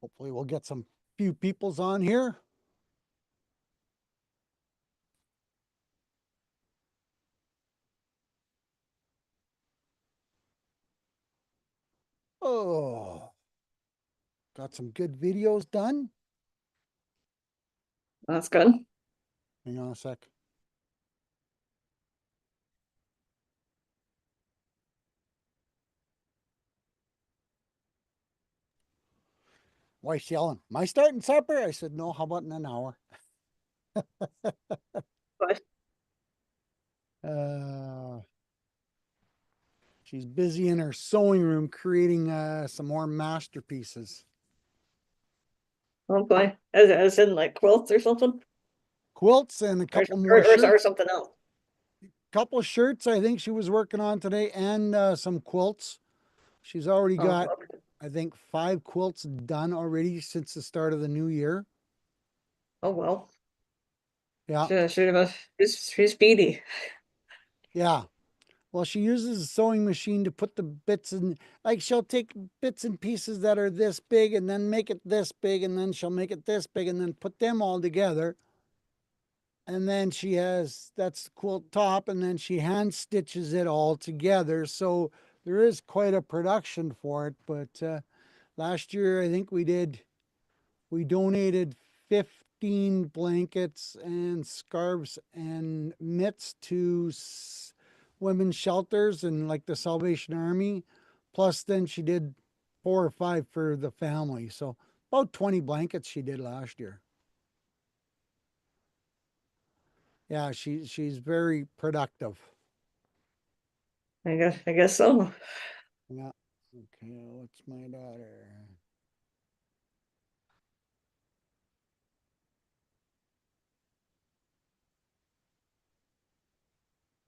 Hopefully we'll get some few peoples on here. Oh, got some good videos done. That's good. Hang on a sec. Wife's yelling, "Am I starting supper?" I said, "No, how about in an hour?" But Uh, she's busy in her sewing room creating some more masterpieces. oh boy, as in like quilts or something, Quilts and a or couple more or shirts. something else. Couple of shirts I think she was working on today, and some quilts. She's already Oh, got, okay. I think, 5 quilts done already since the start of the new year. Oh well. Yeah, Should have. She's speedy. yeah. Well, she uses a sewing machine to put the bits in, like she'll take bits and pieces that are this big and then make it this big, and then she'll make it this big and then put them all together. And then she has, that's the quilt top, and then she hand stitches it all together. So there is quite a production for it. But last year, I think we donated 15 blankets and scarves and mitts to women's shelters and like the Salvation Army. Plus, then she did 4 or 5 for the family. So about 20 blankets she did last year. Yeah, she's very productive. I guess so. Yeah. Okay, what's my daughter?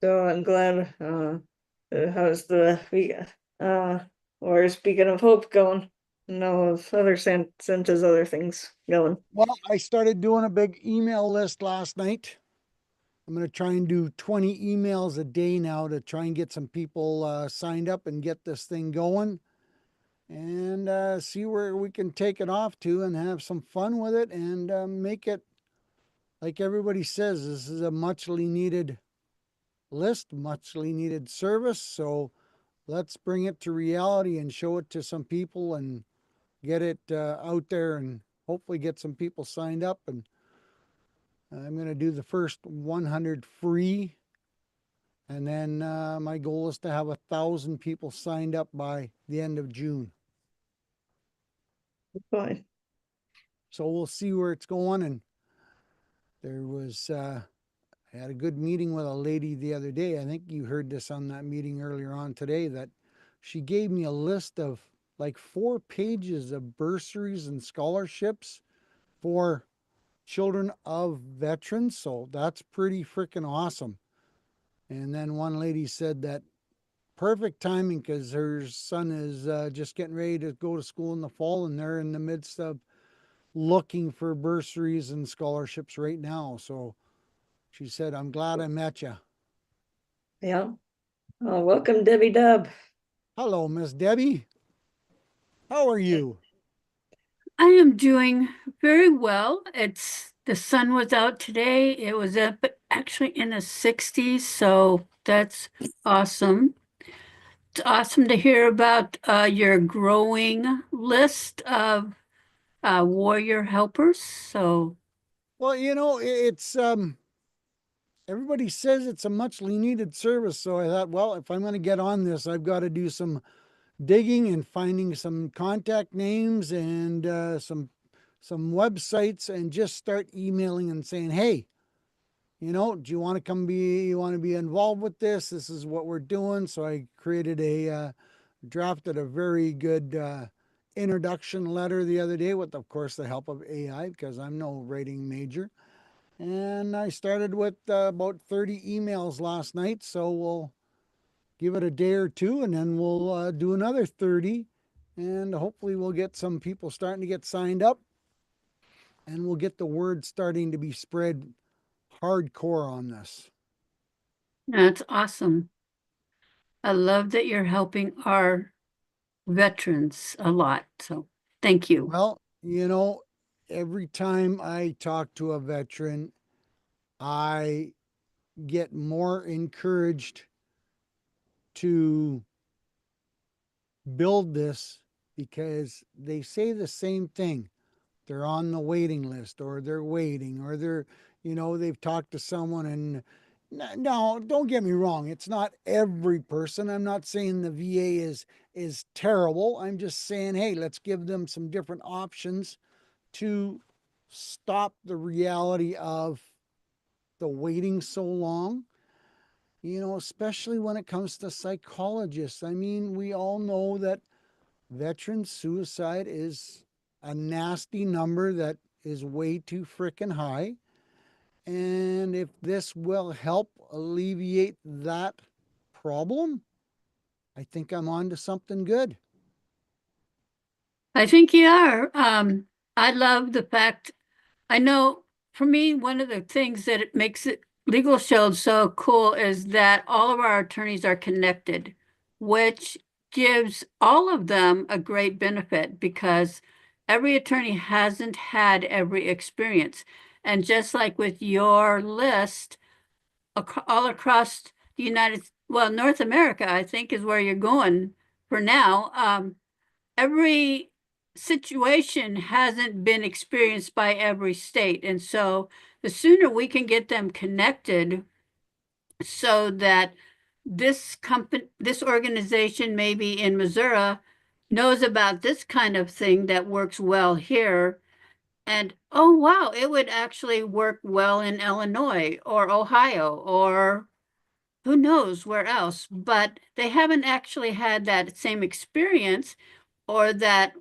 So I'm glad. How's the week? Uh, or speaking of hope going, no, of other Santa's other things going. Well, I started doing a big email list last night. I'm going to try and do 20 emails a day now to try and get some people signed up and get this thing going and see where we can take it off to and have some fun with it and make it like everybody says. This is a muchly needed list, muchly needed service. So let's bring it to reality and show it to some people and get it out there and hopefully get some people signed up. And I'm going to do the first 100 free. And then my goal is to have 1,000 people signed up by the end of June. Fine. So we'll see where it's going. And there was, I had a good meeting with a lady the other day. I think you heard this on that meeting earlier on today, that she gave me a list of like 4 pages of bursaries and scholarships for children of veterans. So that's pretty freaking awesome. And then one lady said that perfect timing because her son is just getting ready to go to school in the fall, and they're in the midst of looking for bursaries and scholarships right now. So she said, "I'm glad I met you." Yeah. Welcome, Debbie Dub. Hello, Miss Debbie. How are you? I am doing very well. It's the sun was out today. It was up actually in the 60s, so that's awesome. It's awesome to hear about your growing list of warrior helpers. So, Well, it's everybody says it's a muchly needed service. So I thought, well, if I'm going to get on this, I've got to do some digging and finding some contact names and some websites and just start emailing and saying, "Hey, do you want to come you want to be involved with this? This is what we're doing." So I created drafted a very good introduction letter the other day with, of course, the help of AI because I'm no writing major. And I started with about 30 emails last night. So we'll give it a day or two and then we'll do another 30. And hopefully we'll get some people starting to get signed up and we'll get the word starting to be spread hardcore on this. that's awesome. I love that you're helping our veterans a lot. So, thank you. Well, You know, every time I talk to a veteran, I get more encouraged to build this because they say the same thing. They're on the waiting list or they're waiting or they've talked to someone and no, don't get me wrong. It's not every person. I'm not saying the VA is terrible. I'm just saying, hey, let's give them some different options to stop the reality of the waiting so long, especially when it comes to psychologists. I mean, we all know that veteran suicide is a nasty number that is way too freaking high. And if this will help alleviate that problem, I think I'm on to something good. I think you are. I love the fact, I know for me, one of the things that it makes it Legal Shield so cool is that all of our attorneys are connected, which gives all of them a great benefit because every attorney hasn't had every experience. And just like with your list, all across the North America, I think is where you're going for now. Every situation hasn't been experienced by every state. And so the sooner we can get them connected so that this organization, maybe in Missouri, knows about this kind of thing that works well here. And oh, wow, it would actually work well in Illinois or Ohio or who knows where else. But they haven't actually had that same experience or that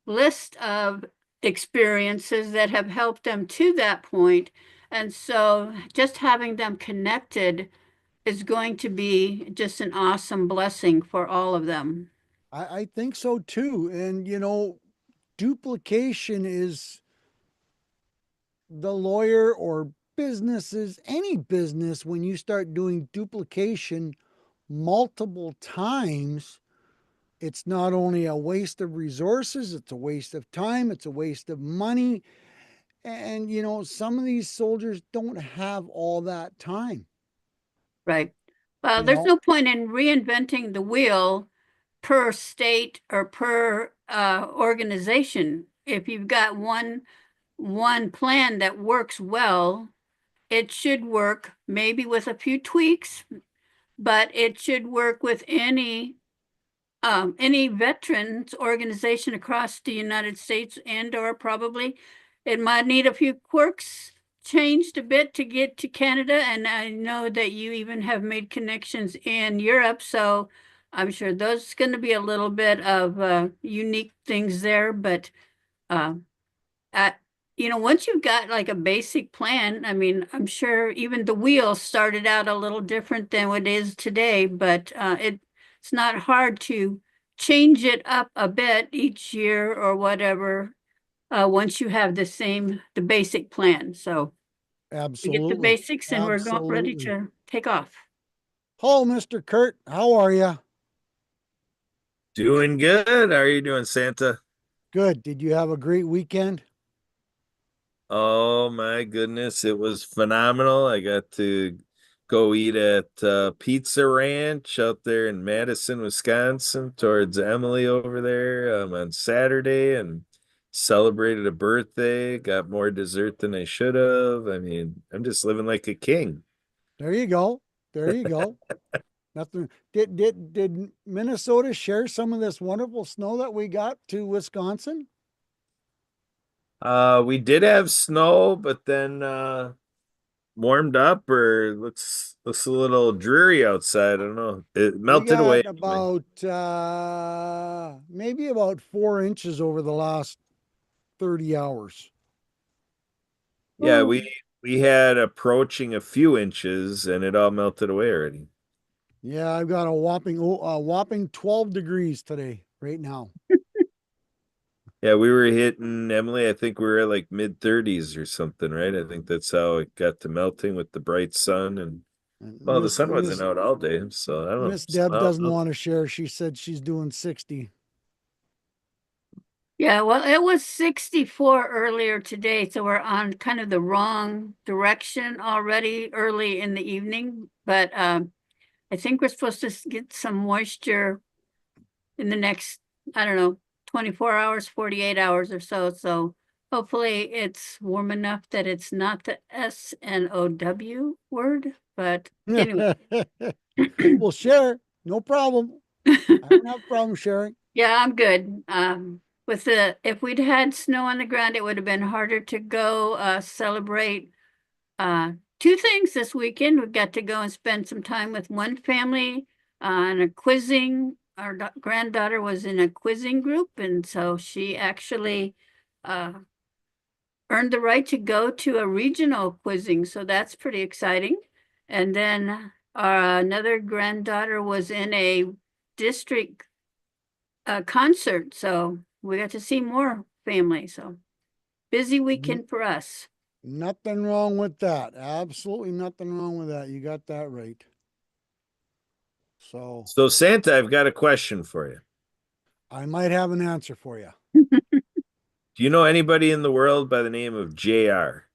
list of experiences that have helped them to that point. And so just having them connected is going to be just an awesome blessing for all of them. I think so too. And, duplication is the lawyer or businesses, any business, when you start doing duplication multiple times, it's not only a waste of resources, it's a waste of time, it's a waste of money. And, some of these soldiers don't have all that time, Right. Well, you there's know. no point in reinventing the wheel per state or per organization. If you've got one plan that works well, it should work maybe with a few tweaks, but it should work with any veterans organization across the United States and or probably it might need a few quirks changed a bit to get to Canada. And I know that you even have made connections in Europe, so I'm sure those going to be a little bit of unique things there. But uh, uh, once you've got like a basic plan, I mean, I'm sure even the wheel started out a little different than what it is today, but it's not hard to change it up a bit each year or whatever, once you have the basic plan. So we get the Absolutely. basics and we're ready Absolutely. to take off. Hello, Mr. Kurt. How are you? Doing good. How are you doing, Santa? Good. Did you have a great weekend? Oh my goodness, it was phenomenal. I got to go eat at Pizza Ranch out there in Madison, Wisconsin, towards Emily over there on Saturday and celebrated a birthday. Got more dessert than I should have. I mean, I'm just living like a king. There you go. There you go. Nothing. Did Minnesota share some of this wonderful snow that we got to Wisconsin? We did have snow, but then warmed up or looks a little dreary outside. I don't know. It We melted away got anyway. about maybe about 4 inches over the last 30 hours. Yeah, Oh, we had approaching a few inches and it all melted away already. Yeah, I've got a whopping 12 degrees today, right now. Yeah, we were hitting Emily. I think we were at like mid 30s or something, right? I think that's how it got to melting with the bright sun and And well, the Miss sun wasn't Miss out all day, so I don't know. Miss Deb Well, doesn't want to share. She said she's doing 60. Yeah, well, it was 64 earlier today, so we're on kind of the wrong direction already early in the evening. But I think we're supposed to get some moisture in the next, I don't know, 24 hours, 48 hours or so. So hopefully it's warm enough that it's not the SNOW word. But anyway. We'll share. No problem. I don't have a problem sharing. Yeah, I'm good. With the if we'd had snow on the ground, it would have been harder to go celebrate two things this weekend. We got to go and spend some time with one family on a quizzing. Our granddaughter was in a quizzing group, and so she actually uh, earned the right to go to a regional quizzing. So that's pretty exciting. And then another granddaughter was in a district concert, so we got to see more family. So busy N- weekend for us. Nothing wrong with that. Absolutely nothing wrong with that. You got that right. So So Santa, I've got a question for you. I might have an answer for you. Do you know anybody in the world by the name of JR?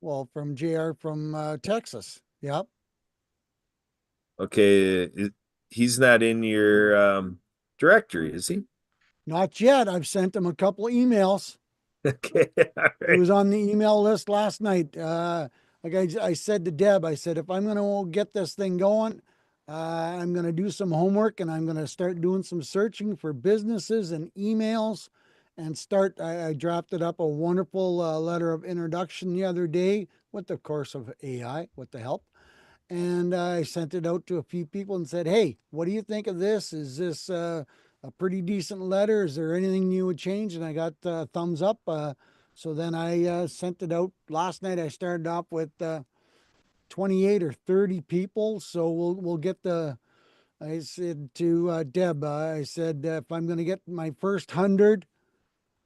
Well, from JR from Texas. Yep. Okay, he's not in your directory, is he? Not yet. I've sent him a couple of emails. Okay, all He right. was on the email list last night. Like I said to Deb, I said, if I'm going to get this thing going, I'm going to do some homework and I'm going to start doing some searching for businesses and emails and start. I drafted up a wonderful letter of introduction the other day with the course of AI, with the help. And I sent it out to a few people and said, hey, what do you think of this? Is this a pretty decent letter? Is there anything you would change? And I got thumbs up. So then I sent it out last night. I started off with 28 or 30 people. So we'll get the. I said to Deb, I said if I'm going to get my first 100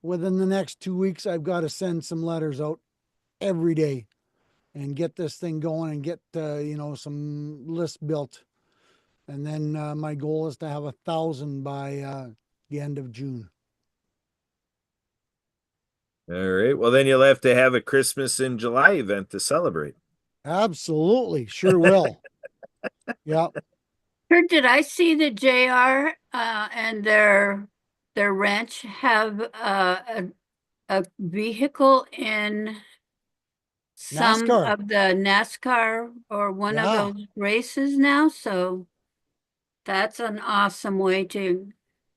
within the next 2 weeks, I've got to send some letters out every day and get this thing going and get some lists built. And then my goal is to have 1,000 by the end of June. All right. Well, then you'll have to have a Christmas in July event to celebrate. Absolutely, sure will. Yeah, Kurt, did I see that JR and their ranch have a vehicle in some NASCAR. of the NASCAR or one of Yeah, those races now? So that's an awesome way to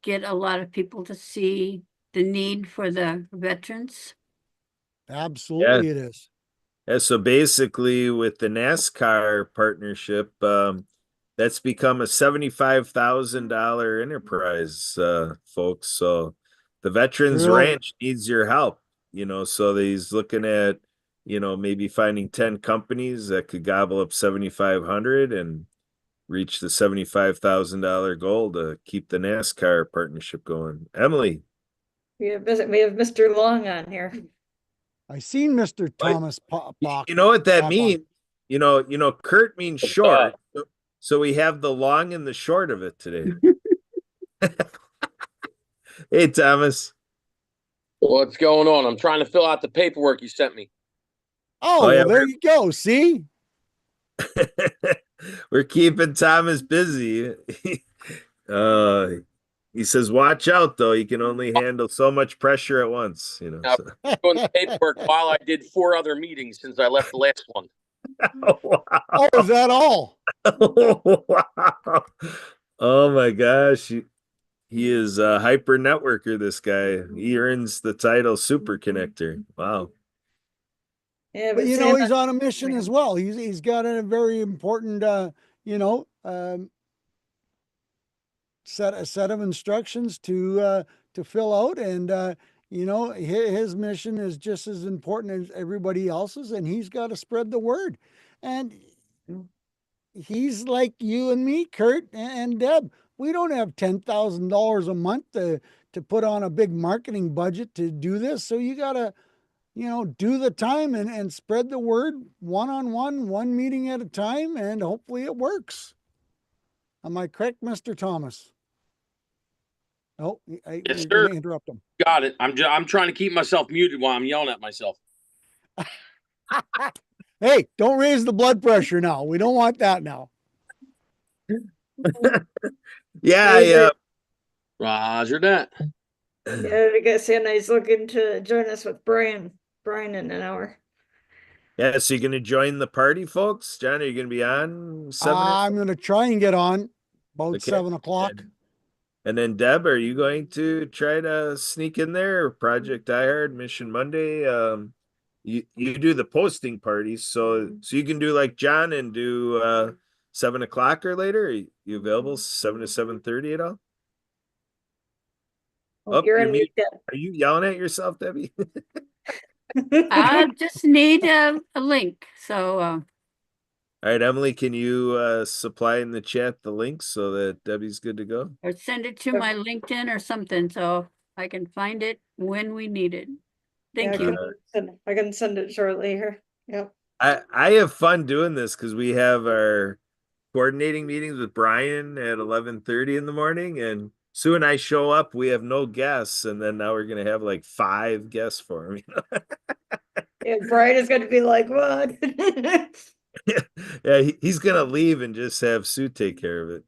get a lot of people to see the need for the veterans. Yeah. absolutely it is. Yeah. So basically, with the NASCAR partnership, that's become a $75,000 enterprise, folks. So the Veterans True. Ranch needs your help, so he's looking at, maybe finding 10 companies that could gobble up 7,500 and reach the $75,000 goal to keep the NASCAR partnership going. Emily, We have Mr. Long on here. I seen Mr. what, Thomas you know what that pop on. means? Kurt means short. So we have the long and the short of it today. Hey, Thomas. What's going on? I'm trying to fill out the paperwork you sent me. Oh, Oh, yeah, well, there you go. See? we're keeping Thomas busy. uh, he says, "Watch out, though. You can only handle so much pressure at once." Now, So. doing the paperwork while I did 4 other meetings since I left the last one. Oh, Oh, is that all? wow. Wow. Oh my gosh. He is a hyper networker, this guy. He earns the title super connector. Wow. Yeah, But but he's Santa, on a mission as well. He's got a very important you know, set of instructions to fill out, and his mission is just as important as everybody else's, and he's got to spread the word. And he's like you and me, Kurt and Deb. We don't have $10,000 a month to put on a big marketing budget to do this. So you gotta do the time and spread the word one on one meeting at a time, and hopefully it works. Am I correct, Mr. Thomas? Oh, Yes, you're sir. gonna interrupt him. Got it. I'm trying to keep myself muted while I'm yelling at myself. Hey, don't raise the blood pressure now. We don't want that now. Yeah, Later. Roger that. Yeah, I guess Santa's looking to join us with Brian in an hour. Yeah, so you're gonna join the party, folks? John, are you gonna be on 7 or I'm something? gonna try and get on about Okay. 7 o'clock. And then Deb, are you going to try to sneak in there? Project I Hard, Mission Monday. You do the posting parties, so you can do like John and do 7 o'clock or later. Are you available 7 to 7:30 at all? Oh, Oh, you're you're on mute, mute. Are you yelling at yourself, Debbie? Deb. I just need a link. So, All right, Emily, can you supply in the chat the links so that Debbie's good to go? or send it to my LinkedIn or something so I can find it when we need it. Yeah, Thank you. I can send it shortly here. Yep. I have fun doing this because we have our coordinating meetings with Brian at 11:30 in the morning, and Sue and I show up. We have no guests, and then now we're gonna have like 5 guests for him. Yeah, Brian is gonna be like, what? Yeah, he's gonna leave and just have Sue take care of it.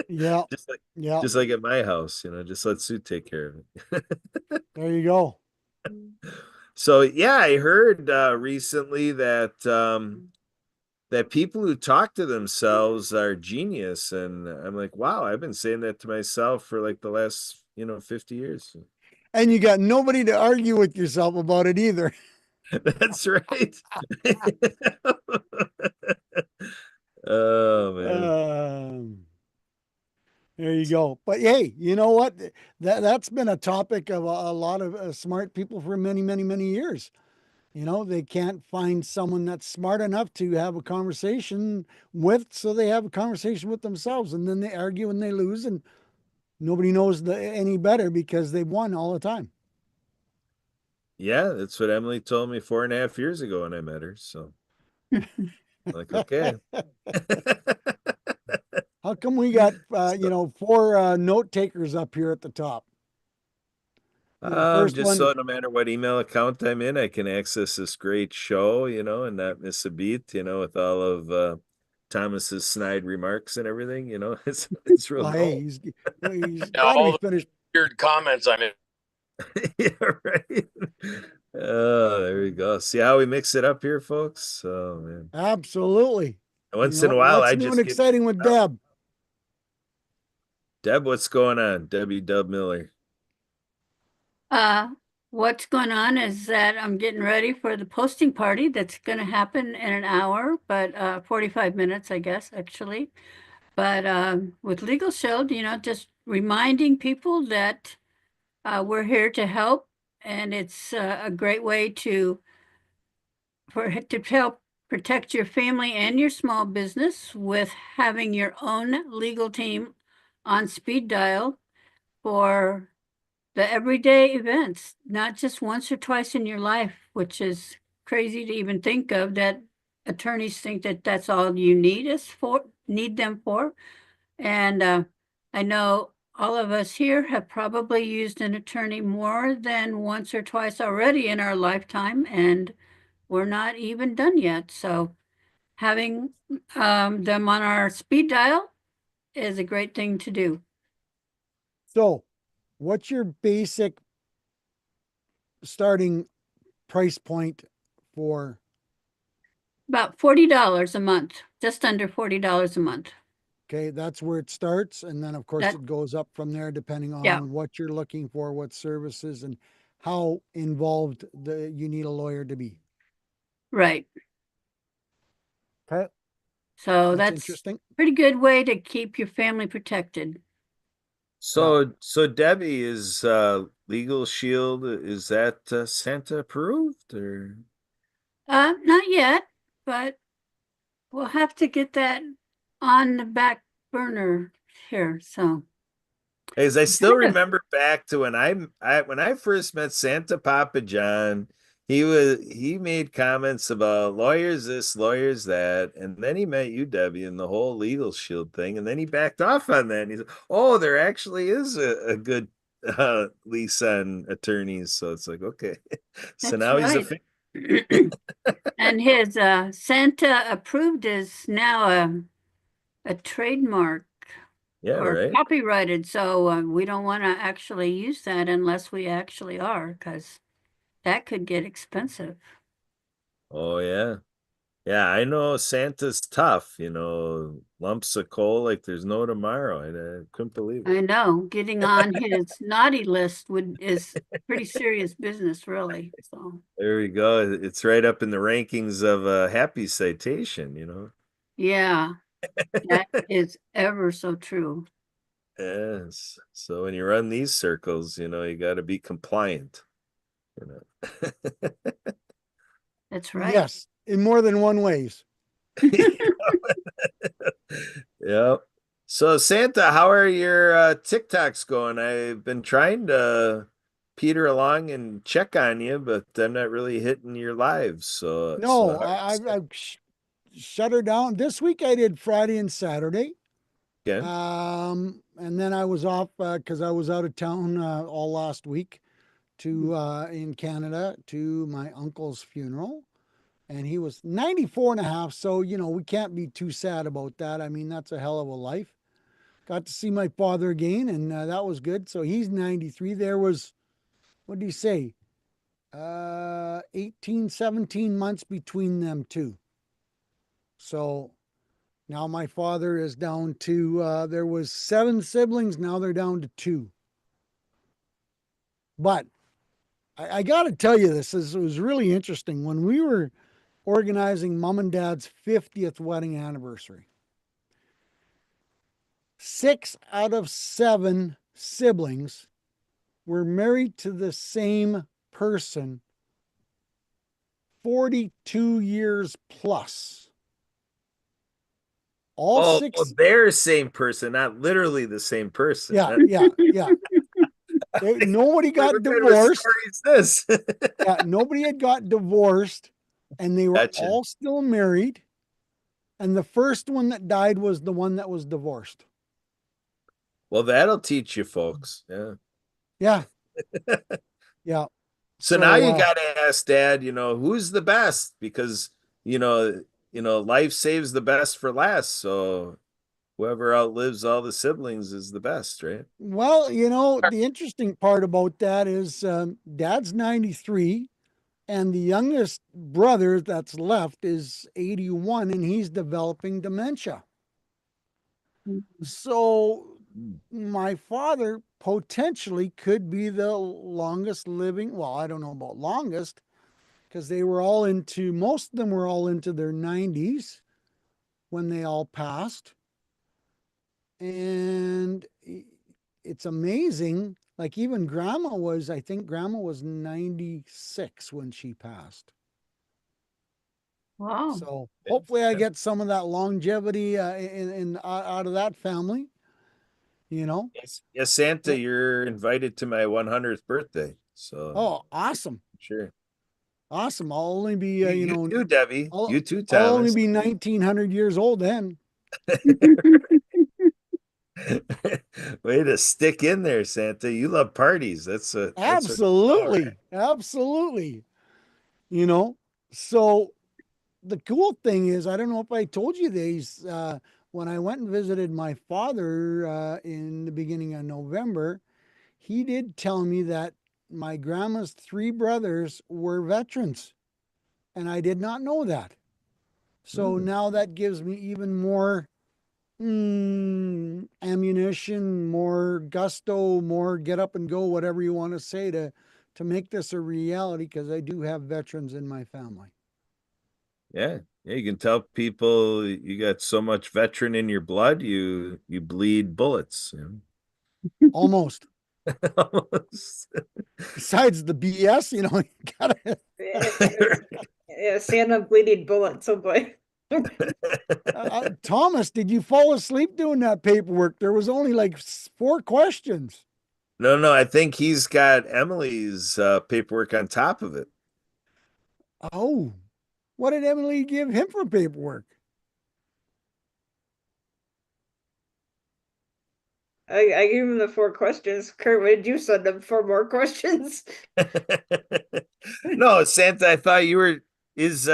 Yeah, Just like yeah. just like at my house, just let Sue take care of it. There you go. So yeah, I heard recently that people who talk to themselves are genius, and I'm like, wow, I've been saying that to myself for like the last 50 years. And you got nobody to argue with yourself about it either. That's right. Oh man. Um, there you go. But hey, you know what? That's been a topic of a lot of smart people for many, many, many years. They can't find someone that's smart enough to have a conversation with, so they have a conversation with themselves, and then they argue and they lose, and nobody knows any better because they won all the time. Yeah, that's what Emily told me 4.5 years ago when I met her. So like, okay. How come we got So, 4 note takers up here at the top? The first just one, so no matter what email account I'm in, I can access this great show, and not miss a beat, with all of Thomas's snide remarks and everything, it's real well, hey, cool. he's Now, got to be all the finished. weird comments I'm in. Yeah, right. Oh, there we go. See how we mix it up here, folks? Oh man. Absolutely. Once in a while, What's I new and just get exciting with Deb? Deb, what's going on? Debbie Dub Miller. Uh, what's going on is that I'm getting ready for the posting party that's going to happen in an hour, but 45 minutes, I guess, actually. But with Legal Shield, just reminding people that we're here to help, and it's a great way to help protect your family and your small business with having your own legal team on speed dial for the everyday events, not just once or twice in your life, which is crazy to even think of that attorneys think that that's all you need them for. And I know all of us here have probably used an attorney more than once or twice already in our lifetime, and we're not even done yet. So having them on our speed dial is a great thing to do. So, what's your basic starting price point for? About $40 a month, just under $40 a month. Okay, that's where it starts, and then of course That, it goes up from there depending yeah, on what you're looking for, what services, and how involved you need a lawyer to be. right. Okay, So that's that's interesting. a pretty good way to keep your family protected. So Debbie, is Legal Shield, is that Santa approved or? Not yet, but we'll have to get that on the back burner here. So As I still kind of, remember back to when I first met Santa Papa John, he made comments about lawyers this, lawyers that, and then he met you, Debbie, and the whole legal shield thing, and then he backed off on that. And he said, "Oh, there actually is a good lease on attorneys." So it's like, okay, so That's now he's a right. And his Santa approved is now a trademark yeah, or right. copyrighted, so we don't want to actually use that unless we actually are, because that could get expensive. Oh yeah. Yeah, I know Santa's tough, lumps of coal like there's no tomorrow. I couldn't believe it. I know getting on his naughty list is pretty serious business, really. So There we go. It's right up in the rankings of a happy citation. yeah, that is ever so true. Yes. So when you run these circles, you got to be compliant, you know. That's right. Yes, in more than one ways. Yeah. So Santa, how are your TikToks going? I've been trying to peter along and check on you, but I'm not really hitting your lives. So No, how are you I've shut her down. This week I did Friday and Saturday. again? And then I was off because I was out of town all last week to in Canada to my uncle's funeral. And he was 94 and a half. So, we can't be too sad about that. I mean, that's a hell of a life. Got to see my father again, and that was good. So he's 93. There was, what do you say? 18, 17 months between them two. So now my father is down to, there was 7 siblings. Now they're down to 2. But I got to tell you this, it was really interesting. When we were organizing mom and dad's 50th wedding anniversary, 6 out of 7 siblings were married to the same person 42 years plus. All Oh, 6. they're same person, not literally the same person. Yeah, yeah, yeah. Nobody got What kind of a divorced. story is this? Yeah, nobody had got divorced, and they were Gotcha. all still married. And the first one that died was the one that was divorced. Well, that'll teach you folks. Yeah. Yeah, yeah. So now you So got to ask Dad, who's the best? Because, life saves the best for last. So whoever outlives all the siblings is the best, right? well, the interesting part about that is dad's 93 and the youngest brother that's left is 81 and he's developing dementia. So my father potentially could be the longest living. Well, I don't know about longest because most of them were all into their 90s when they all passed. And it's amazing. Like even I think grandma was 96 when she passed. Wow. So hopefully I get some of that longevity out of that family, you know. Yes, yes, Santa, you're invited to my 100th birthday. So Oh, awesome. sure. Awesome. I'll only be, You too, Debbie. You too, I'll only Thomas. be 1900 years old then. Way to stick in there, Santa. You love parties. That's what it's all right. Absolutely. Absolutely. You know, so the cool thing is, I don't know if I told you this, when I went and visited my father in the beginning of November, he did tell me that my grandma's 3 brothers were veterans, and I did not know that. So Hmm. now that gives me even more ammunition, more gusto, more get up and go, whatever you want to say, to make this a reality because I do have veterans in my family. Yeah. Yeah, you can tell people you got so much veteran in your blood, you bleed bullets. Almost. Almost. Besides the BS, you gotta. Yeah, Santa bleeding bullets, oh boy. Thomas, did you fall asleep doing that paperwork? There was only like 4 questions. No, I think he's got Emily's paperwork on top of it. Oh, what did Emily give him for paperwork? I gave him the 4 questions. Kurt, what did you send him? 4 more questions? No, Santa, I thought you were is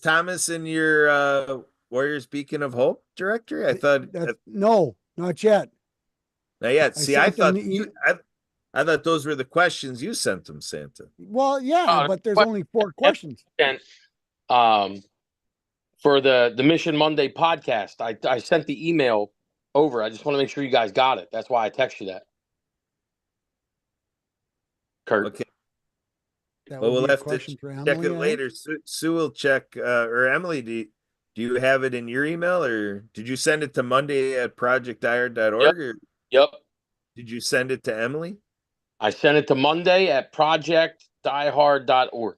Thomas in your Warriors Beacon of Hope directory? I thought That's no, not yet. not yet. I See, I sent him thought the I thought those were the questions you sent him, Santa. well, yeah, but there's only 4 questions. And um, for the Mission Monday podcast, I sent the email over. I just want to make sure you guys got it. That's why I text you that. Kurt. Okay. That Well, would we'll be a have to question for check Emily, it I later. Sue will check, or Emily, do you have it in your email, or did you send it to Monday at Yep. projectdir.org, or Yep. did you send it to Emily? I sent it to Monday at projectdiehard.org.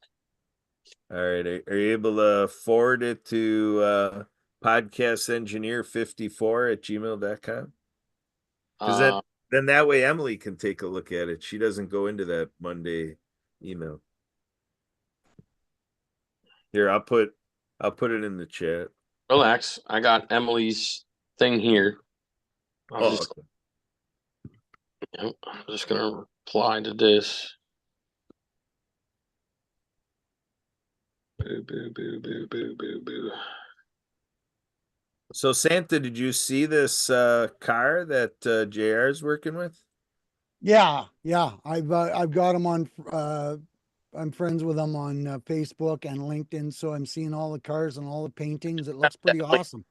All right. Are you able to forward it to podcastengineer54@gmail.com? Because then that way Emily can take a look at it. She doesn't go into that Monday email. Here, I'll put it in the chat. Relax. I got Emily's thing here. Okay. I'm just going to reply to this. Boo, boo, boo, boo, boo, boo, boo. So Santa, did you see this car that JR is working with? Yeah, I've got him on. I'm friends with him on Facebook and LinkedIn, so I'm seeing all the cars and all the paintings. It looks pretty awesome.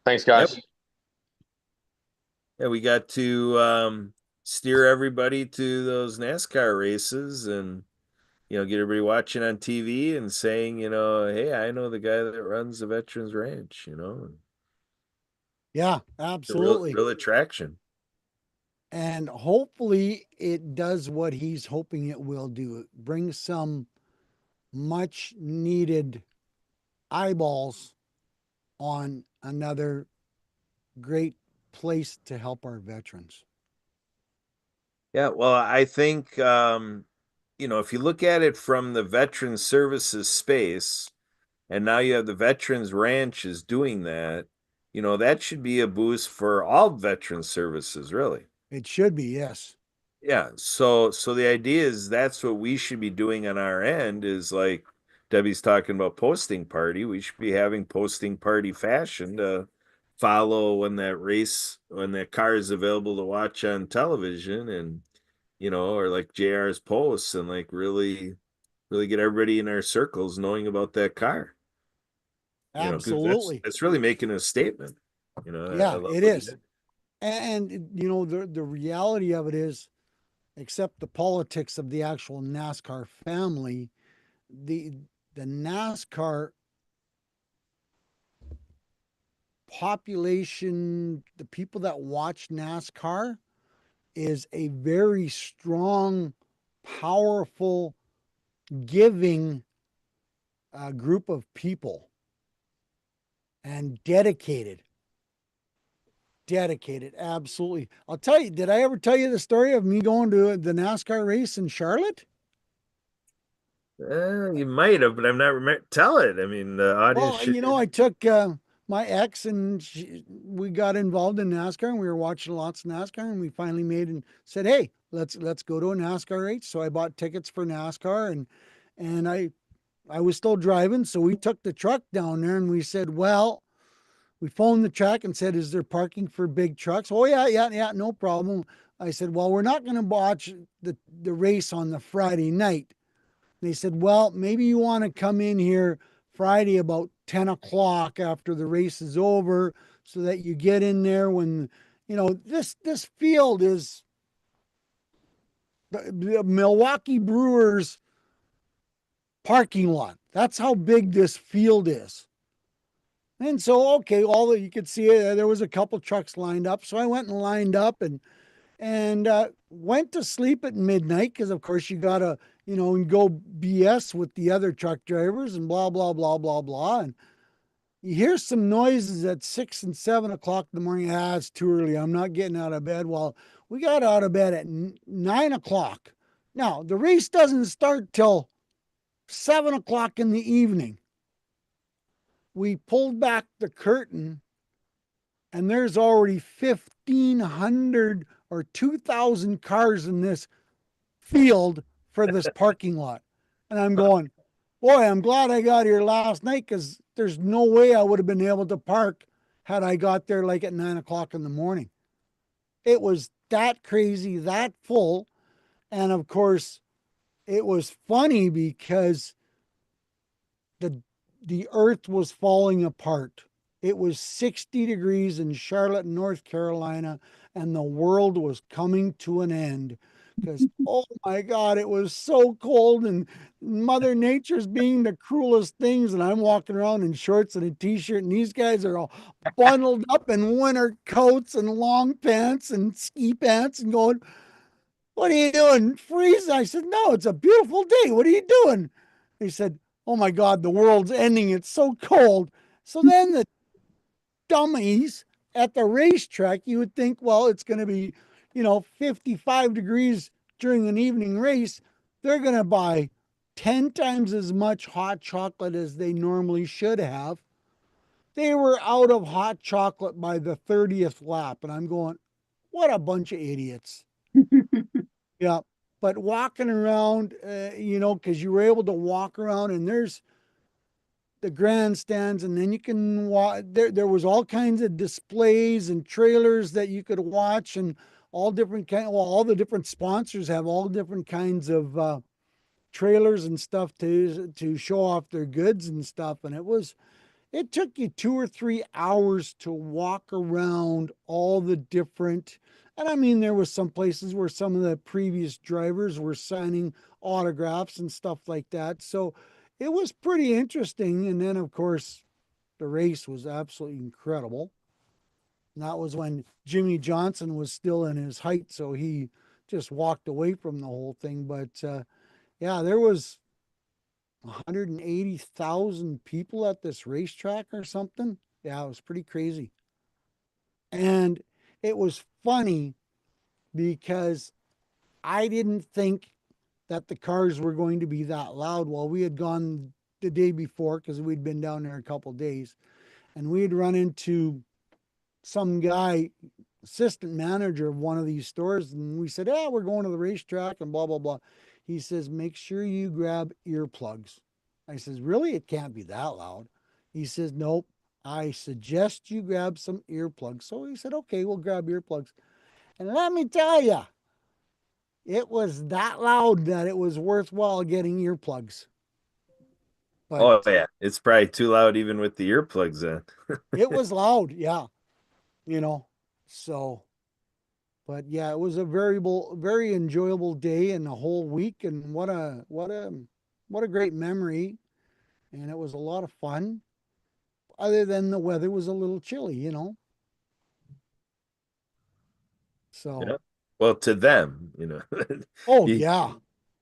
Thanks, guys. Yep. Yeah, we got to steer everybody to those NASCAR races and get everybody watching on TV and saying, hey, I know the guy that runs the Veterans Ranch, Yeah, It's a absolutely. real attraction. And hopefully it does what he's hoping it will do. Bring some much needed eyeballs on another great place to help our veterans. Yeah, well, I think if you look at it from the veteran services space, and now you have the Veterans Ranch is doing that, that should be a boost for all veteran services, really. It should be, yes. Yeah, so the idea is that's what we should be doing on our end is like Debbie's talking about posting party. We should be having posting party fashion to follow when that car is available to watch on television and or like JR's posts and like really get everybody in our circles knowing about that car. 'Cause Absolutely. that's really making a statement. I Yeah, love it what he is. did. And the reality of it is, except the politics of the actual NASCAR family, the NASCAR population, the people that watch NASCAR, is a very strong, powerful, giving group of people and dedicated. Dedicated, absolutely. I'll tell you, did I ever tell you the story of me going to the NASCAR race in Charlotte? You might have, but I'm not remember. Tell it. I mean, the audience Well, should. I took my ex and we got involved in NASCAR and we were watching lots of NASCAR and we finally made and said, "Hey, let's go to a NASCAR race." So I bought tickets for NASCAR and I was still driving, so we took the truck down there and we said, "Well," we phoned the track and said, "Is there parking for big trucks?" "Oh yeah, no problem." I said, "Well, we're not going to watch the race on the Friday night." They said, "Well, maybe you want to come in here Friday about 10 o'clock after the race is over so that you get in there when, this field is the Milwaukee Brewers parking lot. That's how big this field is." And so, okay, all that you could see, there was a couple trucks lined up. So I went and lined up and went to sleep at midnight because, of course, you gotta and go BS with the other truck drivers and blah blah blah blah blah. And you hear some noises at 6 and 7 o'clock in the morning. It's too early. I'm not getting out of bed. Well, we got out of bed at 9 o'clock. Now the race doesn't start till 7 o'clock in the evening, we pulled back the curtain, and there's already 1,500 or 2,000 cars in this field for this parking lot. And I'm going, boy, I'm glad I got here last night, because there's no way I would have been able to park had I got there like at 9 o'clock in the morning. It was that crazy, that full. And of course, it was funny because the the earth was falling apart. It was 60 degrees in Charlotte, North Carolina, and the world was coming to an end because, oh my God, it was so cold, and Mother Nature's being the cruelest things. And I'm walking around in shorts and a t-shirt, and these guys are all bundled up in winter coats and long pants and ski pants and going, what are you doing? Freezing? I said, no, it's a beautiful day. What are you doing? They said, oh my God, the world's ending. It's so cold. So then the dummies at the racetrack, you would think, well, it's going to be, 55 degrees during an evening race. They're going to buy 10 times as much hot chocolate as they normally should have. They were out of hot chocolate by the 30th lap. And I'm going, what a bunch of idiots. Yeah. But walking around, because you were able to walk around, and there's the grandstands, and then you can watch. There was all kinds of displays and trailers that you could watch, and all different kind. Well, all the different sponsors have all different kinds of trailers and stuff to show off their goods and stuff. And it took you 2 or 3 hours to walk around all the different. And I mean, there was some places where some of the previous drivers were signing autographs and stuff like that. So it was pretty interesting. And then, of course, the race was absolutely incredible. And that was when Jimmy Johnson was still in his height, so he just walked away from the whole thing. But yeah, there was 180,000 people at this racetrack or something. Yeah, it was pretty crazy. And it was funny because I didn't think that the cars were going to be that loud. Well, we had gone the day before because we'd been down there a couple days, and we had run into some guy, assistant manager of one of these stores, and we said, yeah, we're going to the racetrack and blah, blah, blah. He says, make sure you grab earplugs. I says, really? It can't be that loud. He says, nope. I suggest you grab some earplugs. So he said, okay, we'll grab earplugs. And let me tell you, it was that loud that it was worthwhile getting earplugs. But Oh yeah, it's probably too loud even with the earplugs in. it was loud, yeah. So, but yeah, it was a very enjoyable day and a whole week, and what a great memory. And it was a lot of fun, other than the weather was a little chilly. So, Yeah. Well, to them, oh you yeah.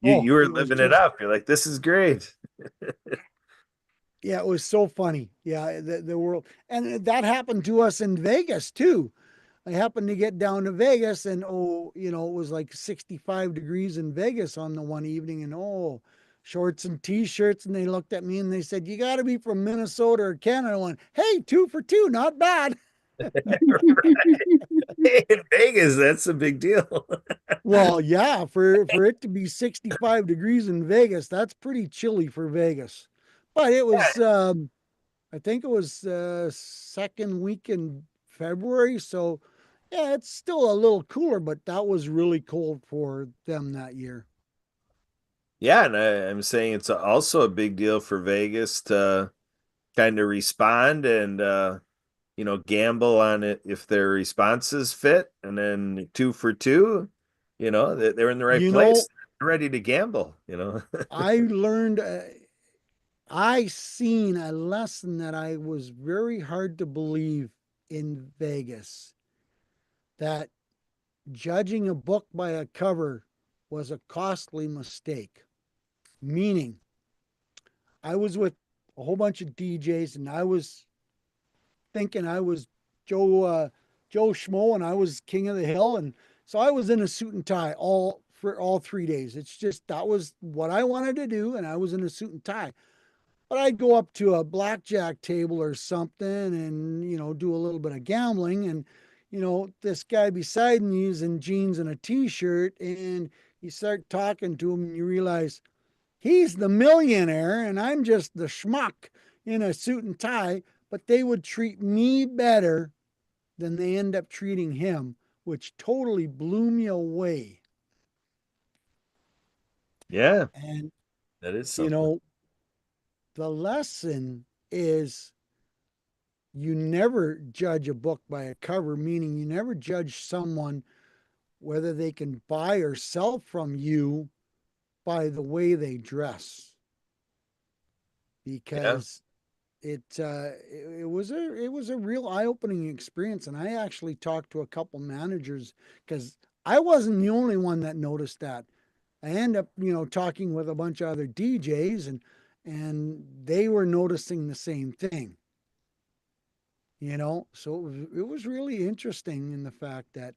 you Oh, were it was living it just, up. You're like, this is great. yeah, it was so funny. Yeah, the world, and that happened to us in Vegas too. I happened to get down to Vegas, and it was like 65 degrees in Vegas on the one evening, and shorts and t-shirts. And they looked at me and they said, you got to be from Minnesota or Canada. I went, hey, 2 for 2, not bad. In Vegas, that's a big deal. Well, yeah, for it to be 65 degrees in Vegas, that's pretty chilly for Vegas. But it was, I think it was second week in February. So yeah, it's still a little cooler, but that was really cold for them that year. Yeah, and I'm saying it's also a big deal for Vegas to kind of respond and gamble on it if their responses fit, and then 2 for 2, they're in the right You place, know, they're ready to gamble. I learned, I seen a lesson that I was very hard to believe in Vegas, that judging a book by a cover was a costly mistake. Meaning, I was with a whole bunch of DJs, and I was thinking I was Joe Schmo, and I was king of the hill, and so I was in a suit and tie all for all 3 days. It's just that was what I wanted to do, and I was in a suit and tie. But I'd go up to a blackjack table or something and, do a little bit of gambling. And, this guy beside me is in jeans and a t-shirt, and you start talking to him and you realize he's the millionaire and I'm just the schmuck in a suit and tie, but they would treat me better than they end up treating him, which totally blew me away. Yeah, And, that is you something. know, the lesson is you never judge a book by a cover, meaning you never judge someone whether they can buy or sell from you by the way they dress, Yeah. because it was a real eye-opening experience. And I actually talked to a couple managers because I wasn't the only one that noticed that. I end up, talking with a bunch of other DJs, and they were noticing the same thing. So it was really interesting in the fact that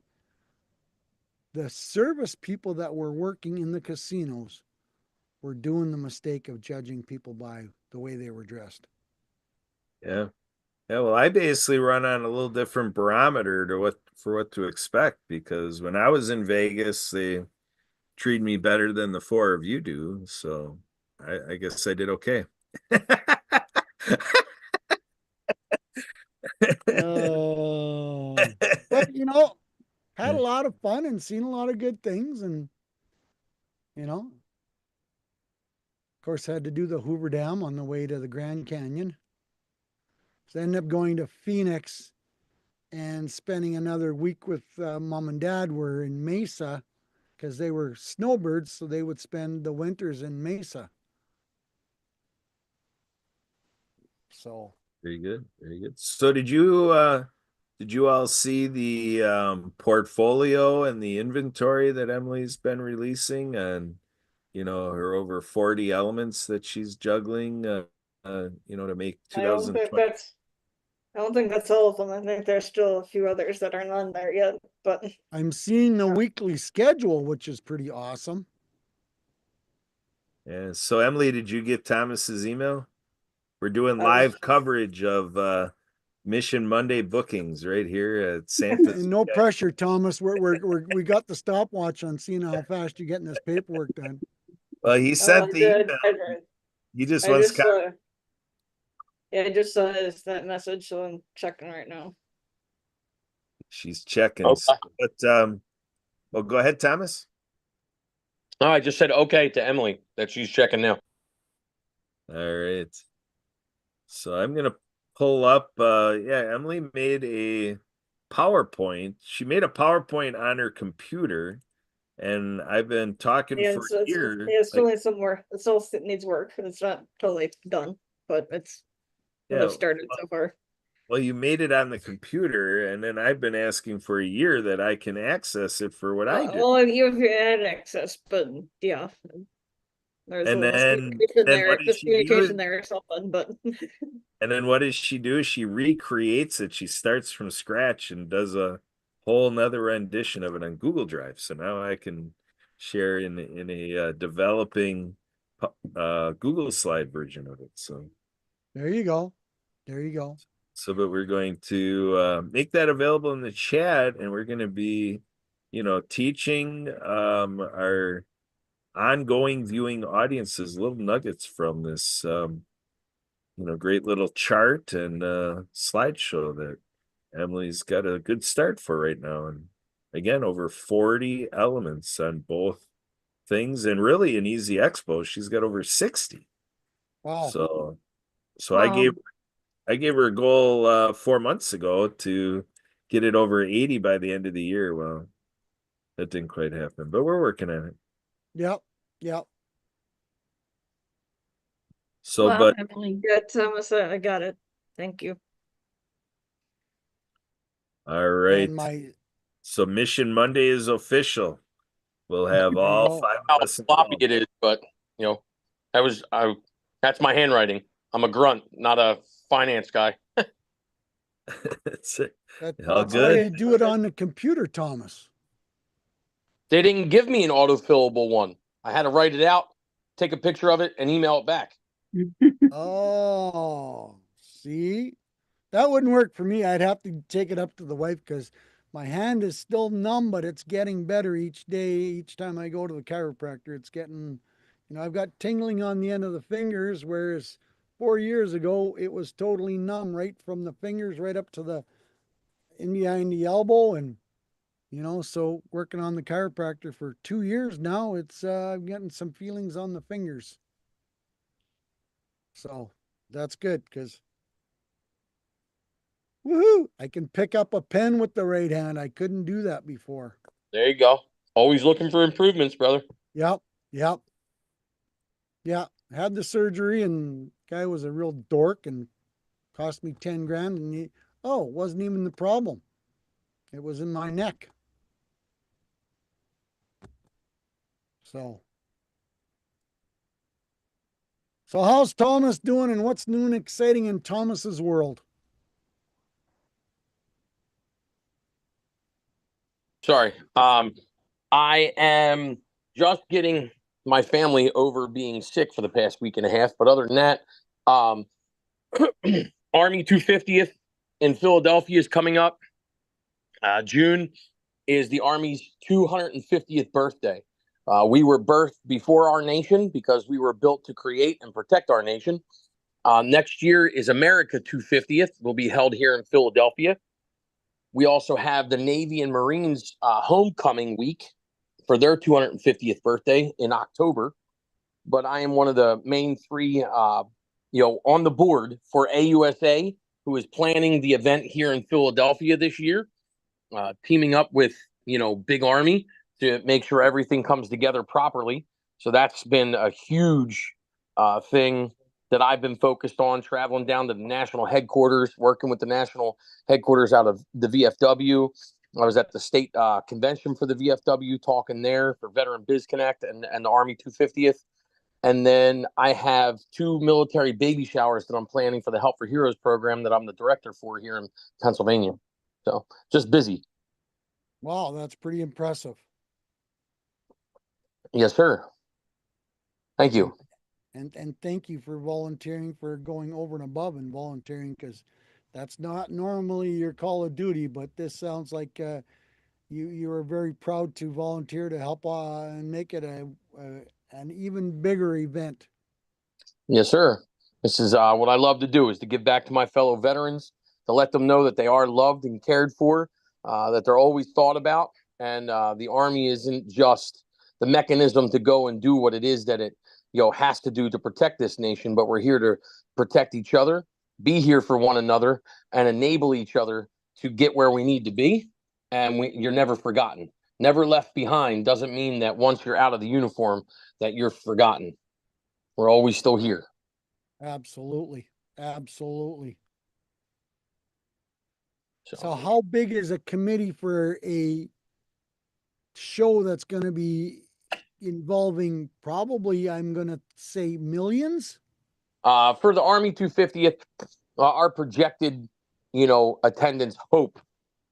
the service people that were working in the casinos were doing the mistake of judging people by the way they were dressed. Yeah. Yeah, well, I basically run on a little different barometer to what to expect, because when I was in Vegas, they treat me better than the four of you do. So I guess I did okay. Oh, but had a lot of fun and seen a lot of good things, and of course had to do the Hoover Dam on the way to the Grand Canyon. So I ended up going to Phoenix and spending another week with mom and dad. Were in Mesa because they were snowbirds, so they would spend the winters in Mesa. So Very good. Very good. So did you all see the portfolio and the inventory that Emily's been releasing on, her over 40 elements that she's juggling to make I don't think 2020? that's I don't think that's all of them. I think there's still a few others that aren't on there yet, but I'm seeing the weekly schedule, which is pretty awesome. Yeah. So Emily, did you get Thomas's email? We're doing I was live coverage of Mission Monday bookings right here at Santa's. And no pressure, Thomas. We got the stopwatch on seeing how fast you're getting this paperwork done. Well, he sent the email. I, He just I wants just yeah, I just saw that message, so I'm checking right now. She's checking. Okay. But well, go ahead, Thomas. Oh, I just said okay to Emily that she's checking now. All right. So I'm gonna pull up. Yeah, Emily made a PowerPoint. She made a PowerPoint on her computer, and I've been talking Yeah, for it's years. yeah, it still needs some work. It still needs work. It's not totally done, but it's what Yeah. I've started so far. Well, you made it on the computer, and then I've been asking for a year that I can access it for what I do. Well, you've had access, but yeah, there's a And little then, what does she miscommunication do? there or something, but And then what does she do? She recreates it. She starts from scratch and does a whole nother rendition of it on Google Drive. So now I can share in a developing Google Slide version of it. So There you go. There you go. but we're going to make that available in the chat, and we're going to be, teaching our ongoing viewing audiences little nuggets from this, great little chart and slideshow that Emily's got a good start for right now. And again, over 40 elements on both things, and really an easy expo. She's got over 60. Wow. So Wow. I gave her a goal 4 months ago to get it over 80 by the end of the year. Well, that didn't quite happen, but we're working on it. Yep. Yep. So, Well, but Emily, yeah, Thomas, I got it. Thank you. all right. And my So Mission Monday is official. We'll have There you all go. 5 How of us sloppy involved. it is, but that's my handwriting. I'm a grunt, not a finance guy. That's it. That, All that's why good. you do it on the computer, Thomas. They didn't give me an autofillable one. I had to write it out, take a picture of it, and email it back. Oh, see, that wouldn't work for me. I'd have to take it up to the wife because my hand is still numb, but it's getting better each day. Each time I go to the chiropractor, it's getting, I've got tingling on the end of the fingers, whereas 4 years ago, it was totally numb right from the fingers right up to the in behind the elbow. And, so working on the chiropractor for 2 years now, I'm getting some feelings on the fingers. So that's good because woohoo, I can pick up a pen with the right hand. I couldn't do that before. There you go. Always looking for improvements, brother. Yep. Yep. Yeah. Had the surgery and guy was a real dork and cost me 10 grand. And it wasn't even the problem. It was in my neck. So how's Thomas doing and what's new and exciting in Thomas's world? Sorry. I am just getting my family over being sick for the past week and a half. But other than that, Army 250th in Philadelphia is coming up. June is the Army's 250th birthday. We were birthed before our nation because we were built to create and protect our nation. Next year is America 250th. Will be held here in Philadelphia. We also have the Navy and Marines homecoming week for their 250th birthday in October. But I am one of the main three, on the board for AUSA, who is planning the event here in Philadelphia this year, teaming up with, Big Army to make sure everything comes together properly. So that's been a huge thing that I've been focused on, traveling down to the national headquarters, working with the national headquarters out of the VFW. I was at the state convention for the VFW, talking there for Veteran Biz Connect and the Army 250th. And then I have 2 military baby showers that I'm planning for the Help for Heroes program that I'm the director for here in Pennsylvania. So just busy. Wow, that's pretty impressive. Yes, sir. Thank you. And thank you for volunteering, for going over and above and volunteering, because that's not normally your call of duty, but this sounds like you are very proud to volunteer to help and make it an even bigger event. Yes, sir. This is what I love to do, is to give back to my fellow veterans, to let them know that they are loved and cared for, that they're always thought about. And the Army isn't just the mechanism to go and do what it is that it has to do to protect this nation, but we're here to protect each other, be here for one another, and enable each other to get where we need to be. And you're never forgotten. Never left behind doesn't mean that once you're out of the uniform that you're forgotten. We're always still here. Absolutely. Absolutely. So So how big is a committee for a show that's going to be involving probably, I'm going to say, millions? for the Army 250th, our projected, attendance hope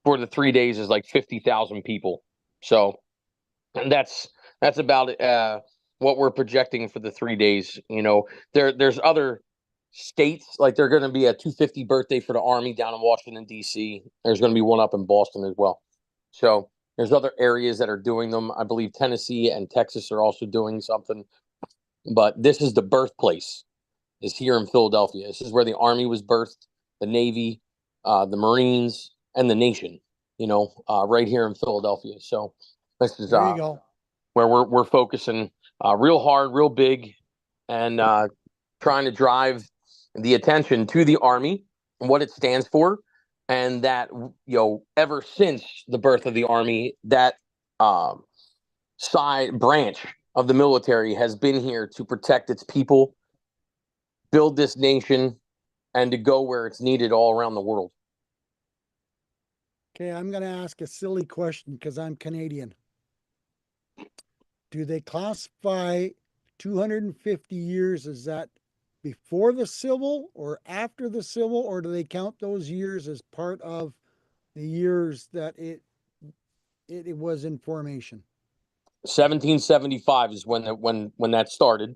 for the 3 days is like 50,000 people. So, and that's about what we're projecting for the 3 days. There's other states, like they're going to be a 250 birthday for the Army down in Washington D.C. There's going to be one up in Boston as well. So there's other areas that are doing them. I believe Tennessee and Texas are also doing something. But this is the birthplace, is here in Philadelphia. This is where the Army was birthed, the Navy, the Marines, and the nation. Right here in Philadelphia. So this is There you go. where we're focusing real hard, real big, and trying to drive the attention to the Army and what it stands for, and that ever since the birth of the Army, that side branch of the military has been here to protect its people, build this nation, and to go where it's needed all around the world. Okay, I'm going to ask a silly question because I'm Canadian. Do they classify 250 years as that before the Civil or after the Civil, or do they count those years as part of the years that it was in formation? 1775 is when that started.